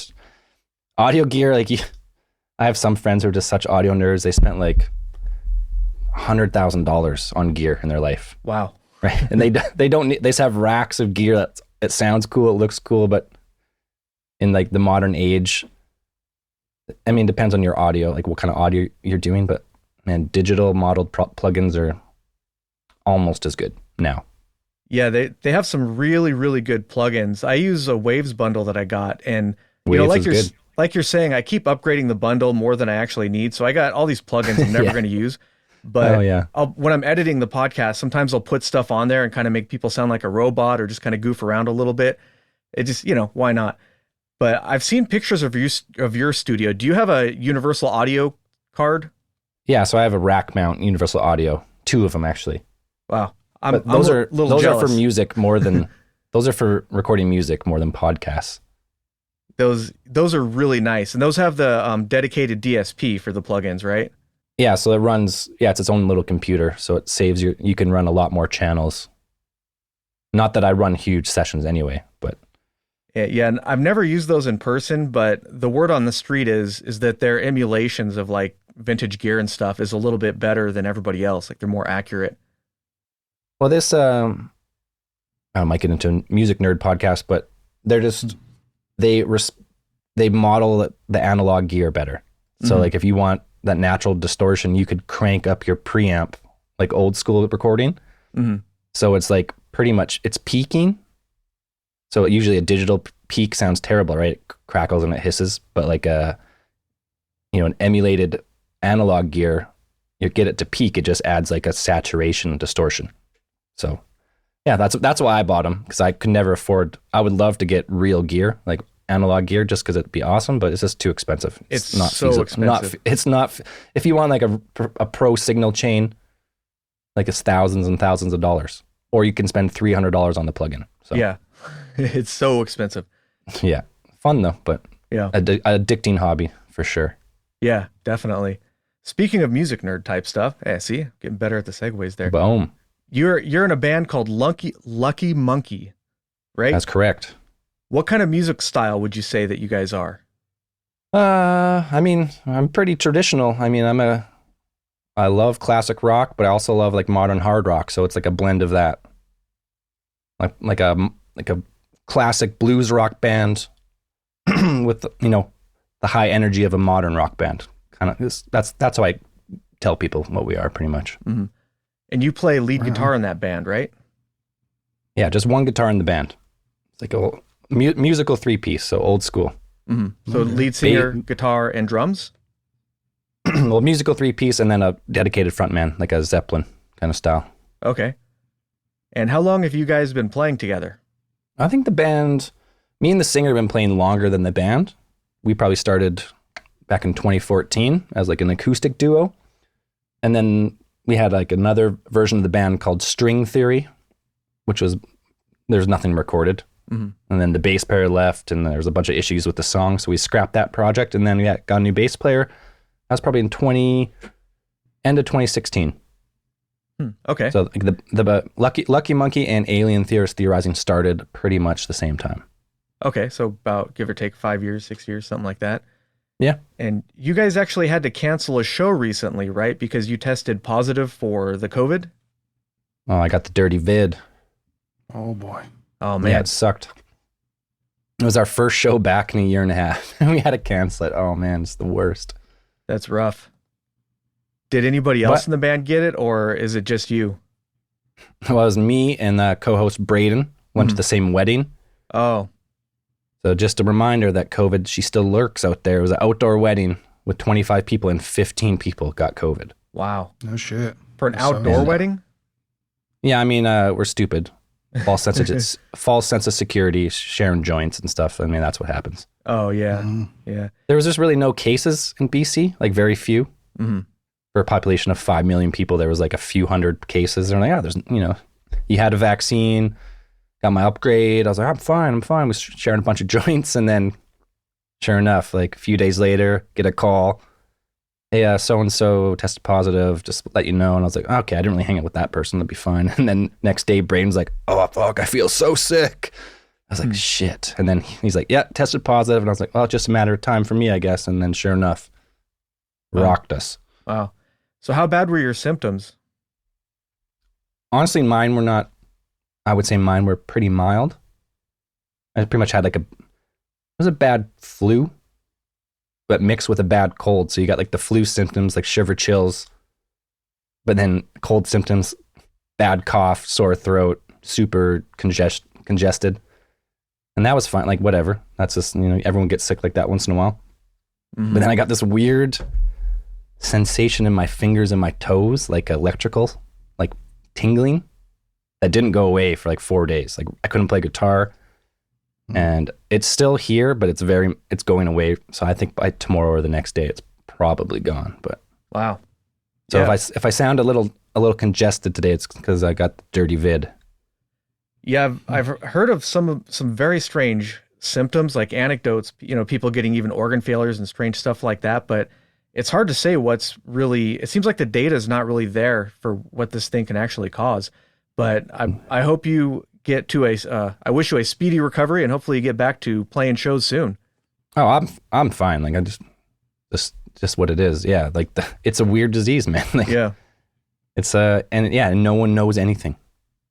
audio gear, like I have some friends who are just such audio nerds. They spent like $100,000 on gear in their life. Wow. Right. And they don't need, they just have racks of gear that it sounds cool, it looks cool, but in like the modern age, I mean, it depends on your audio, like what kind of audio you're doing, but man, digital modeled plugins are almost as good now. Yeah, they have some really, really good plugins. I use a Waves bundle that I got, and Waves like you're saying, I keep upgrading the bundle more than I actually need. So I got all these plugins I'm never Yeah. going to use. But yeah. when I'm editing the podcast, sometimes I'll put stuff on there and kind of make people sound like a robot or just kind of goof around a little bit. It just, why not? But I've seen pictures of your studio. Do you have a universal audio card? Yeah, so I have a rack mount universal audio, 2 of them actually. Wow. Those are for music. Those are for recording music more than podcasts. Those are really nice. And those have the dedicated DSP for the plugins, right? Yeah, so it runs, it's its own little computer. So it saves you can run a lot more channels. Not that I run huge sessions anyway, but. Yeah, and I've never used those in person, but the word on the street is that their emulations of like vintage gear and stuff is a little bit better than everybody else. Like they're more accurate. Well, this, I might get into a music nerd podcast, but they're just, they model the analog gear better. So like if you want that natural distortion, you could crank up your preamp, like old school recording. Mm-hmm. So it's like pretty much, it's peaking. So usually a digital peak sounds terrible, right? It crackles and it hisses, but like an emulated analog gear, you get it to peak, it just adds like a saturation distortion. So yeah, that's why I bought them, because I could never afford, I would love to get real gear, like analog gear, just because it'd be awesome, but it's just too expensive. It's not so feasible. expensive. It's not, if you want like a pro signal chain, like it's thousands and thousands of dollars, or you can spend $300 on the plugin. So Yeah, it's so expensive. yeah, fun though, but Yeah, addicting hobby for sure. yeah, definitely. Speaking of music nerd type stuff, see, getting better at the segues there. Boom. You're in a band called Lucky Monkey, right? That's correct. What kind of music style would you say that you guys are? I mean, I'm pretty traditional. I mean, I love classic rock, but I also love like modern hard rock. So it's like a blend of that. Like a classic blues rock band with, the high energy of a modern rock band. Kind of, that's how I tell people what we are pretty much. Mm-hmm. And you play lead guitar in that band, right? Yeah, just one guitar in the band. It's like a musical 3-piece, so old school. Mm-hmm. So lead singer, guitar, and drums? Well, musical 3-piece and then a dedicated frontman, like a Zeppelin kind of style. Okay. And how long have you guys been playing together? I think the band, me and the singer have been playing longer than the band. We probably started back in 2014 as like an acoustic duo. And then we had like another version of the band called String Theory, which was, there's nothing recorded. Mm-hmm. And then the bass player left and there was a bunch of issues with the song. So we scrapped that project and then we got a new bass player. That was probably in end of 2016. Okay. So like the Lucky Monkey and Alien Theorists Theorizing started pretty much the same time. Okay. So about give or take 5 years, 6 years, something like that. Yeah. And you guys actually had to cancel a show recently, right? Because you tested positive for the COVID? Oh, I got the dirty vid. Oh boy. Oh man. Yeah, it sucked. It was our first show back in a year and a half. And we had to cancel it. Oh man, it's the worst. That's rough. Did anybody else in the band get it, or is it just you? Well, it was me and co-host Braden went to the same wedding. Oh. So just a reminder that COVID, she still lurks out there. It was an outdoor wedding with 25 people and 15 people got COVID. Wow. No shit. For an outdoor wedding? Yeah, I mean, we're stupid. False sense of security, sharing joints and stuff. I mean, that's what happens. Oh, yeah. Yeah. There was just really no cases in BC, like very few. Mm-hmm. For a population of 5 million people, there was like a few hundred cases. They're like, there's, you had a vaccine, got my upgrade. I was like, I'm fine. I was sharing a bunch of joints. And then sure enough, like a few days later, get a call. hey, so-and-so tested positive, just let you know. And I was like, okay, I didn't really hang out with that person. That'd be fine. And then next day, Braden's like, oh, fuck, I feel so sick. I was like, shit. And then he's like, yeah, tested positive. And I was like, well, it's just a matter of time for me, I guess. And then sure enough, rocked us. Wow. So how bad were your symptoms? Honestly, mine were pretty mild. I pretty much had it was a bad flu, but mixed with a bad cold. So you got like the flu symptoms, like shiver chills, but then cold symptoms, bad cough, sore throat, super congested. And that was fine. Like whatever. That's just, everyone gets sick like that once in a while. Mm-hmm. But then I got this weird sensation in my fingers and my toes, like electrical, like tingling, that didn't go away for like 4 days. Like I couldn't play guitar. And it's still here, but it's going away. So I think by tomorrow or the next day, it's probably gone. But wow. So if I sound a little congested today, it's because I got the dirty vid. Yeah, I've heard of some very strange symptoms, like anecdotes. People getting even organ failures and strange stuff like that. But it's hard to say what's really. It seems like the data is not really there for what this thing can actually cause. But I hope you get to I wish you a speedy recovery, and hopefully you get back to playing shows soon. Oh, I'm fine. Like I just what it is. Yeah. Like it's a weird disease, man. Like, yeah. It's and no one knows anything.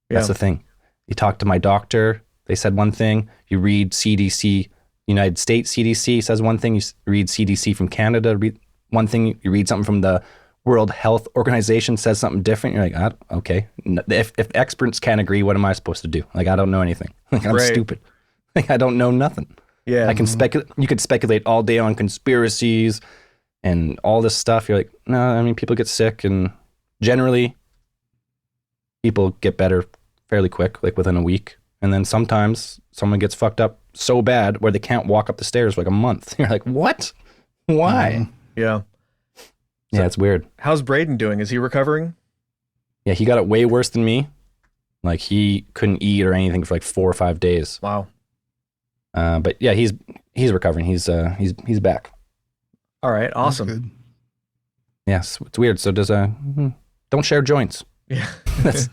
That's the thing. You talk to my doctor, they said one thing. You read CDC, United States CDC says one thing. You read CDC from Canada, read one thing. You read something from the World Health Organization says something different. You're like, okay. If experts can't agree, what am I supposed to do? Like, I don't know anything. Like, I'm stupid. Like, I don't know nothing. Yeah. I can speculate. You could speculate all day on conspiracies and all this stuff. You're like, no, I mean, people get sick, and generally people get better fairly quick, like within a week. And then sometimes someone gets fucked up so bad where they can't walk up the stairs for like a month. You're like, what? Why? Yeah. Yeah, it's weird. How's Braden doing? Is he recovering? Yeah, he got it way worse than me. Like he couldn't eat or anything for like 4 or 5 days. Wow. But yeah, he's recovering. He's back. All right, awesome. Good. Yes, it's weird. So don't share joints. Yeah. that's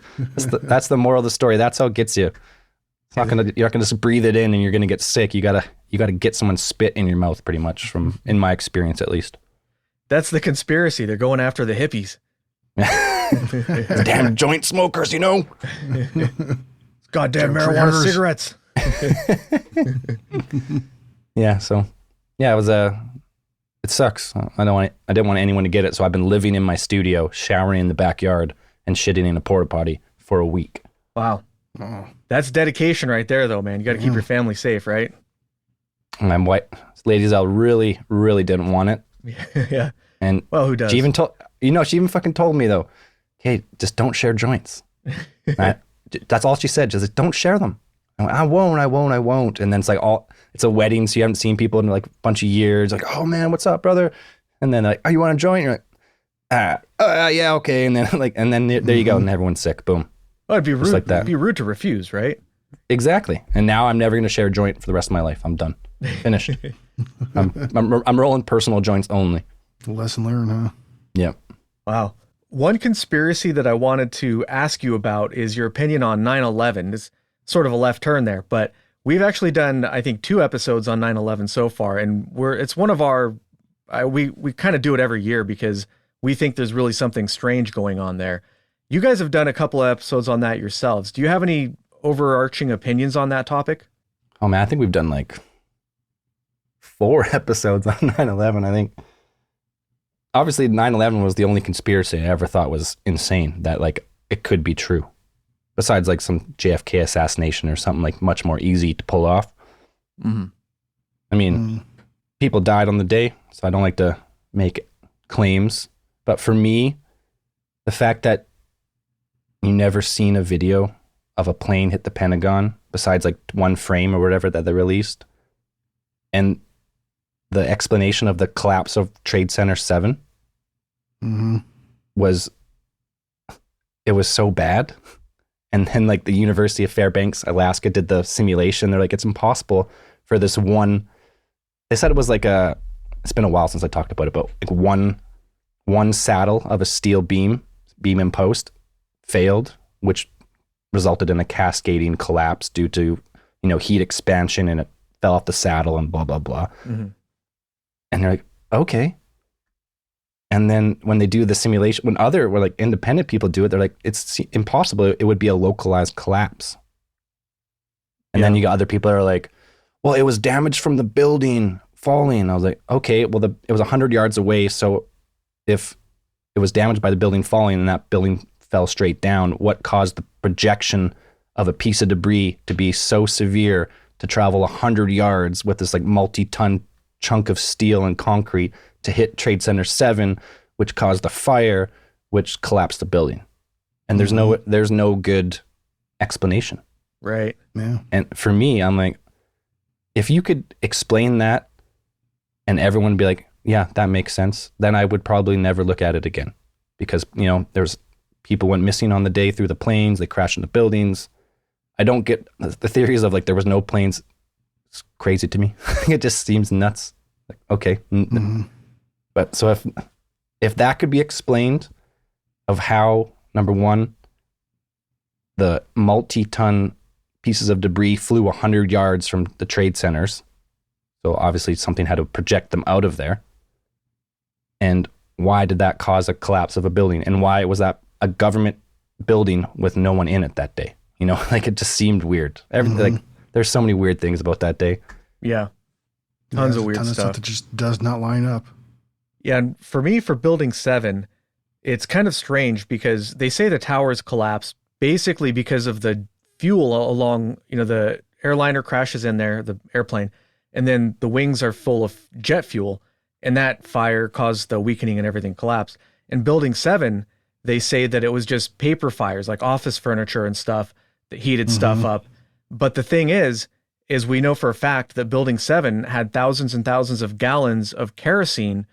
the moral of the story. That's how it gets you. You're not gonna just breathe it in and you're gonna get sick. You gotta get someone's spit in your mouth, pretty much, from in my experience at least. That's the conspiracy. They're going after the hippies. Damn joint smokers, Goddamn marijuana cigarettes. Yeah. So yeah, it was it sucks. I didn't want anyone to get it. So I've been living in my studio, showering in the backyard, and shitting in a porta potty for a week. Wow. Oh. That's dedication right there, though, man. You got to keep your family safe, right? My wife, Lady Zell, really, really didn't want it. Yeah. And well, who does? She even fucking told me though, hey, just don't share joints. That's all she said. She's like, don't share them. I won't. And then it's like it's a wedding, so you haven't seen people in like a bunch of years. Like, oh man, what's up, brother? And then like, oh, you want to join? You're like, yeah, okay. And then there you go, and everyone's sick. Boom. Well, it'd be rude. Like that. It'd be rude to refuse, right? Exactly. And now I'm never going to share a joint for the rest of my life. I'm done. Finished. I'm rolling personal joints only. Lesson learned, huh? Yeah. Wow. One conspiracy that I wanted to ask you about is your opinion on 9/11. It's sort of a left turn there, but we've actually done, I think, 2 episodes on 9/11 so far, and it's one of our we kind of do it every year because we think there's really something strange going on there. You guys have done a couple of episodes on that yourselves. Do you have any overarching opinions on that topic? Oh man, I think we've done like 4 episodes on 9/11, I think. Obviously 9/11 was the only conspiracy I ever thought was insane, that like it could be true. Besides like some JFK assassination or something like much more easy to pull off. Mm-hmm. I mean, people died on the day, so I don't like to make claims. But for me, the fact that you never seen a video of a plane hit the Pentagon besides like one frame or whatever that they released, and the explanation of the collapse of Trade Center 7 was so bad. And then like the University of Fairbanks, Alaska did the simulation. They're like, it's impossible for this one. They said it was like it's been a while since I talked about it, but like one one saddle of a steel beam and post failed, which resulted in a cascading collapse due to, heat expansion, and it fell off the saddle and blah, blah, blah. Mm-hmm. And they're like, okay. And then when they do the simulation, when like independent people do it, they're like, it's impossible. It would be a localized collapse. And then you got other people that are like, well, it was damaged from the building falling. I was like, okay, well, it was 100 yards away. So if it was damaged by the building falling and that building fell straight down, what caused the projection of a piece of debris to be so severe to travel 100 yards with this like multi-ton chunk of steel and concrete to hit Trade Center 7, which caused a fire, which collapsed the building? And there's no good explanation. Right. Yeah. And for me, I'm like, if you could explain that and everyone would be like, yeah, that makes sense, then I would probably never look at it again. Because, there's people went missing on the day through the planes, they crashed into buildings. I don't get the theories of like there was no planes. It's crazy to me. It just seems nuts. Like, okay. But so if that could be explained of how, number one, the multi-ton pieces of debris flew 100 yards from the trade centers. So obviously something had to project them out of there. And why did that cause a collapse of a building? And why was that a government building with no one in it that day? Like it just seemed weird. Like there's so many weird things about that day. Yeah. Tons of weird stuff that just does not line up. Yeah. And for me, for Building 7, it's kind of strange because they say the towers collapsed basically because of the fuel along, the airliner crashes in there, the airplane, and then the wings are full of jet fuel, and that fire caused the weakening and everything collapse. In Building 7, they say that it was just paper fires, like office furniture and stuff that heated stuff up. But the thing is we know for a fact that Building 7 had thousands and thousands of gallons of kerosene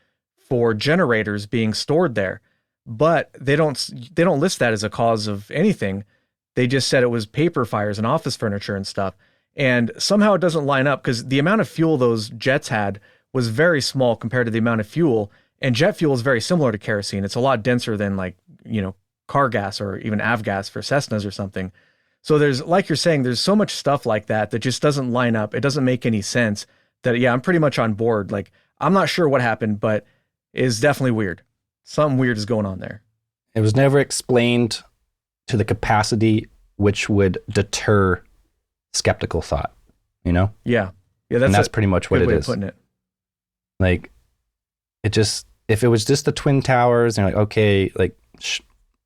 for generators being stored there. But they don't list that as a cause of anything. They just said it was paper fires and office furniture and stuff. And somehow it doesn't line up because the amount of fuel those jets had was very small compared to the amount of fuel. And jet fuel is very similar to kerosene. It's a lot denser than like, car gas or even avgas for Cessnas or something. So there's, like you're saying, there's so much stuff like that just doesn't line up. It doesn't make any sense that, yeah, I'm pretty much on board. Like, I'm not sure what happened, but it's definitely weird. Something weird is going on there. It was never explained to the capacity which would deter skeptical thought, Yeah. That's pretty much what it is. Putting it. Like, if it was just the Twin Towers and okay,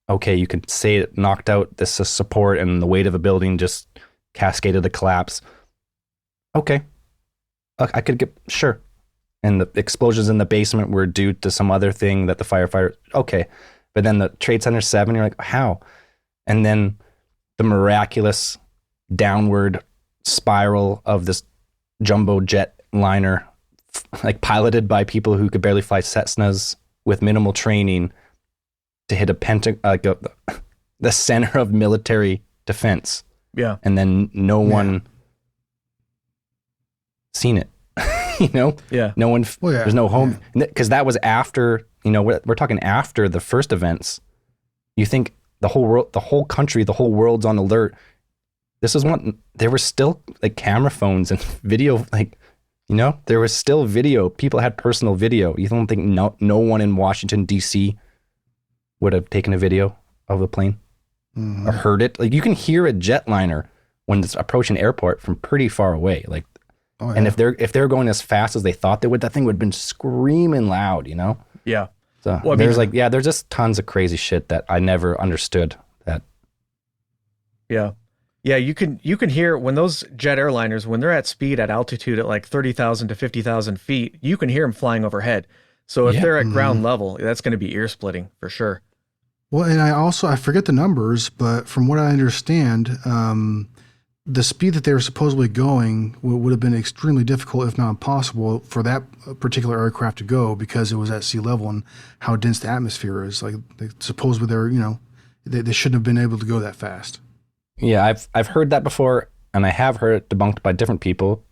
okay, you could say it knocked out this support and the weight of a building just cascaded the collapse. Okay. I could get, sure. And the explosions in the basement were due to some other thing that the firefighter, okay. But then the Trade Center 7, you're like, how? And then the miraculous downward spiral of this jumbo jet liner, like piloted by people who could barely fly Cessnas with minimal training, to hit the center of military defense. Yeah. And then no one seen it, Yeah. No one, there's no home. Because that was after, we're talking after the first events. You think the whole world, the whole country, the whole world's on alert. This was one, there were still like camera phones and video, there was still video. People had personal video. You don't think no one in Washington, D.C. would have taken a video of the plane or heard it? Like, you can hear a jetliner when it's approaching airport from pretty far away. Like, and if they're going as fast as they thought they would, that thing would have been screaming loud, Yeah. So there's just tons of crazy shit that I never understood that. Yeah. Yeah, you can hear when those jet airliners, when they're at speed at altitude at like 30,000 to 50,000 feet, you can hear them flying overhead. So if they're at ground level, that's going to be ear splitting for sure. Well, and I forget the numbers, but from what I understand, the speed that they were supposedly going would have been extremely difficult, if not impossible, for that particular aircraft to go because it was at sea level and how dense the atmosphere is. Like, supposedly they shouldn't have been able to go that fast. Yeah, I've heard that before, and I have heard it debunked by different people.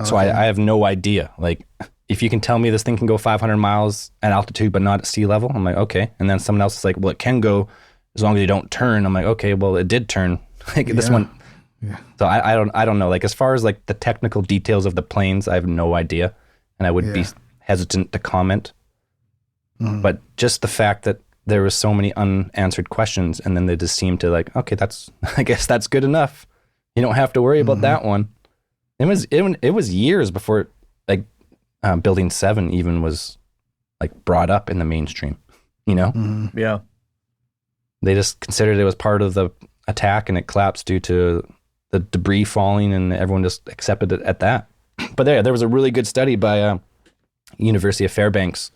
So I have no idea. Like, if you can tell me this thing can go 500 miles at altitude but not at sea level, I'm like, okay. And then someone else is like, well, it can go as long as you don't turn. I'm like, okay, well, it did turn. Like this one. Yeah. So I don't know. Like as far as like the technical details of the planes, I have no idea, and I would be hesitant to comment. But just the fact that there was so many unanswered questions, and then they just seemed to like, okay, I guess that's good enough. You don't have to worry about that one. It was years before like Building 7 even was like brought up in the mainstream. You know? Yeah. They just considered it was part of the attack, and it collapsed due to the debris falling, and everyone just accepted it at that. But there was a really good study by University of Fairbanks,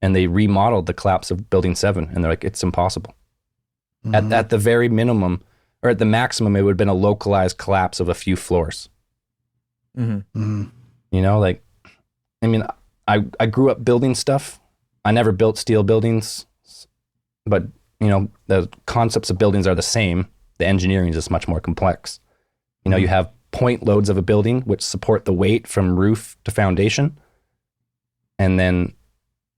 and they remodeled the collapse of Building 7, and they're like, it's impossible. At the very minimum, or at the maximum, it would have been a localized collapse of a few floors. You know, like, I mean, I grew up building stuff. I never built steel buildings, but, you know, the concepts of buildings are the same. The engineering is just much more complex. You know, you have point loads of a building which support the weight from roof to foundation. And then,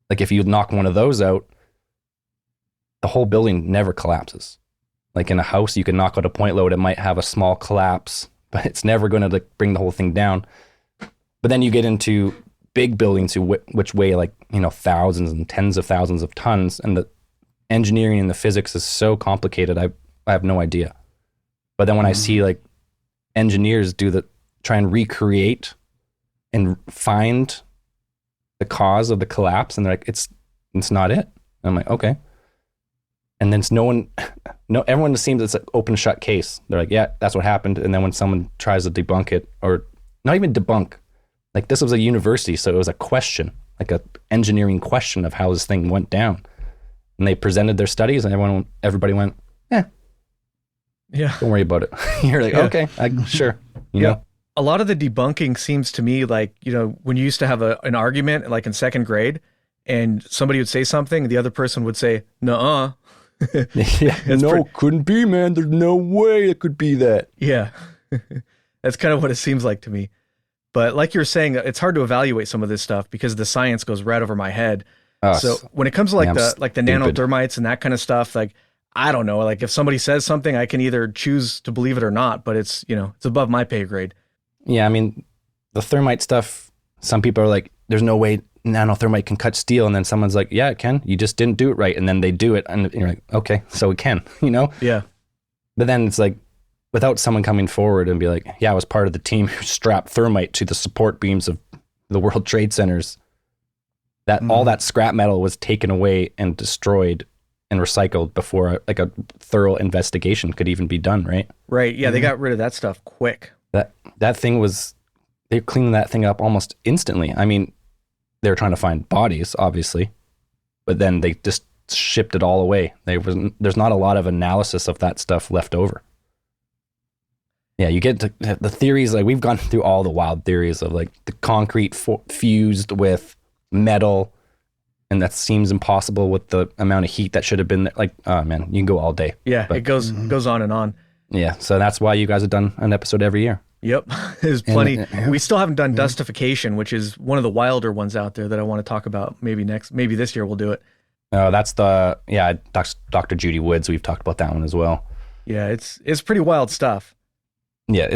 like, if you knock one of those out, the whole building never collapses. Like in a house, you can knock out a point load. It might have a small collapse, but it's never going to like bring the whole thing down. But then you get into big buildings which weigh like, you know, thousands and tens of thousands of tons. And the engineering and the physics is so complicated. I have no idea. But then when I see like engineers try and recreate and find the cause of the collapse, and they're like, it's not it. And I'm like, okay. And then everyone seems it's an open shut case. They're like, yeah, that's what happened. And then when someone tries to debunk it, or not even debunk, like this was a university, so it was a question, like a engineering question of how this thing went down. And they presented their studies, and everybody went, yeah, don't worry about it. You're like, okay, sure. You know? A lot of the debunking seems to me like, you know, when you used to have an argument, like in second grade, and somebody would say something, and the other person would say, nuh-uh. Couldn't be, man. There's no way it could be that. Yeah. That's kind of what it seems like to me. But like you're saying, it's hard to evaluate some of this stuff because the science goes right over my head. So when it comes to like the nanothermites and that kind of stuff, like, I don't know, like if somebody says something, I can either choose to believe it or not, but it's, you know, it's above my pay grade. Yeah. I mean, the thermite stuff, some people are like, there's no way nanothermite can cut steel. And then someone's like, yeah, it can. You just didn't do it right. And then they do it. And you're like, okay, so it can, you know? Yeah. But then it's like, without someone coming forward and be like, yeah, I was part of the team who strapped thermite to the support beams of the World Trade Centers, that all that scrap metal was taken away and destroyed and recycled before like a thorough investigation could even be done, right? Right. Yeah, they got rid of that stuff quick. That thing was, they cleaned that thing up almost instantly. I mean, they were trying to find bodies, obviously, but then they just shipped it all away. There's not a lot of analysis of that stuff left over. Yeah, you get to the theories, like we've gone through all the wild theories of like the concrete fused with metal, and that seems impossible with the amount of heat that should have been there. Like, oh man, you can go all day. Yeah, but it goes on and on. Yeah, so that's why you guys have done an episode every year. Yep, there's plenty. We still haven't done dustification, which is one of the wilder ones out there that I want to talk about. Maybe this year we'll do it. That's Dr. Judy Woods. We've talked about that one as well. Yeah, it's pretty wild stuff. Yeah,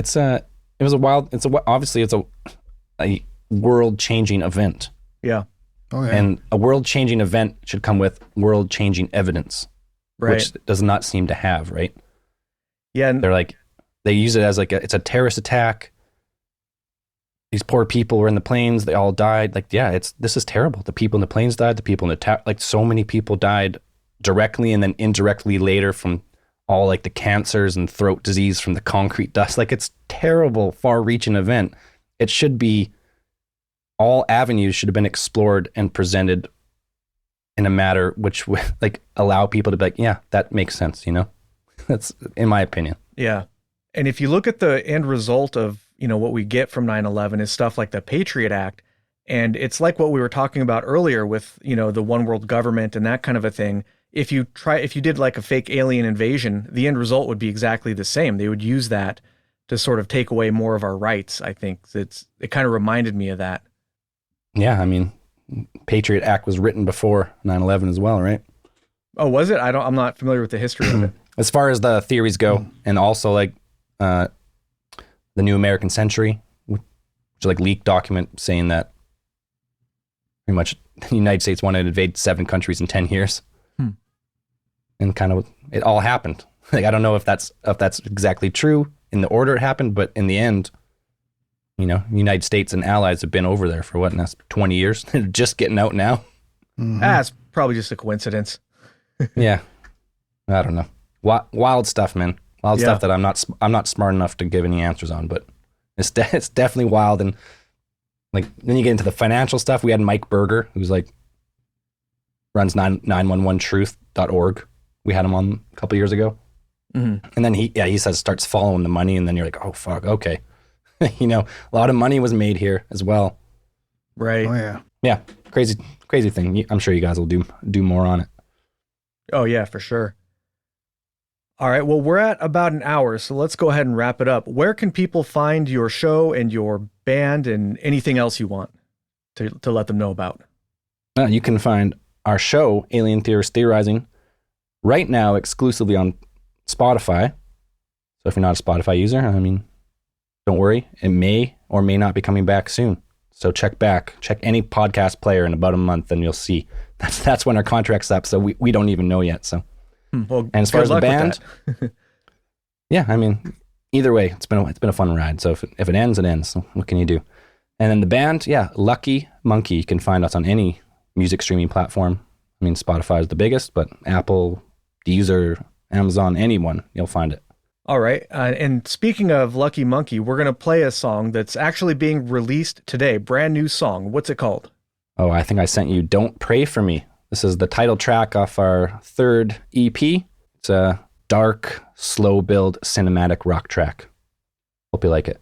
obviously it's a world-changing event. Yeah. Oh, yeah. And a world-changing event should come with world-changing evidence, right? Which does not seem to have, right? Yeah. And they're like, they use it as like it's a terrorist attack. These poor people were in the planes. They all died. Like, yeah, this is terrible. The people in the planes died. The people in the attack, like so many people died directly and then indirectly later from all like the cancers and throat disease from the concrete dust. Like it's terrible, far-reaching event. It should be, all avenues should have been explored and presented in a manner which would like allow people to be like, yeah, that makes sense, you know? That's in my opinion. Yeah. And if you look at the end result of, you know, what we get from 9/11 is stuff like the Patriot Act. And it's like what we were talking about earlier with, you know, the one world government and that kind of a thing. If you did like a fake alien invasion, the end result would be exactly the same. They would use that to sort of take away more of our rights. I think it kind of reminded me of that. Yeah, I mean, Patriot Act was written before 9/11 as well, right? Oh, was it? I'm not familiar with the history of it. As far as the theories go, and also like the New American Century, which is like leaked document saying that pretty much the United States wanted to invade 7 countries in 10 years. And kind of it all happened. Like, I don't know if that's exactly true in the order it happened, but in the end, you know, United States and allies have been over there for what, now 20 years? They're just getting out now. It's probably just a coincidence. Yeah. I don't know. Wild stuff, man. Wild stuff that I'm not smart enough to give any answers on, but it's definitely wild. And like, then you get into the financial stuff. We had Mike Berger, who's like runs 911truth.org. We had him on a couple years ago. And then he says starts following the money, and then you're like, oh fuck, okay. You know, a lot of money was made here as well. Right. Oh yeah. Yeah. Crazy thing. I'm sure you guys will do more on it. Oh yeah, for sure. All right. Well, we're at about an hour, so let's go ahead and wrap it up. Where can people find your show and your band and anything else you want to let them know about? You can find our show, Alien Theorists Theorizing, right now exclusively on Spotify. So if you're not a Spotify user, I mean, don't worry. It may or may not be coming back soon. So check any podcast player in about a month, and you'll see. That's when our contract's up. So we don't even know yet. So, well, and as far as the band, yeah, I mean, either way, it's been a fun ride. So if it ends, it ends. So what can you do? And then the band, yeah, Lucky Monkey. You can find us on any music streaming platform. I mean, Spotify is the biggest, but Apple, Deezer, Amazon, anyone, you'll find it. All right. And speaking of Lucky Monkey, we're going to play a song that's actually being released today. Brand new song. What's it called? Oh, I think I sent you Don't Pray For Me. This is the title track off our 3rd EP. It's a dark, slow build cinematic rock track. Hope you like it.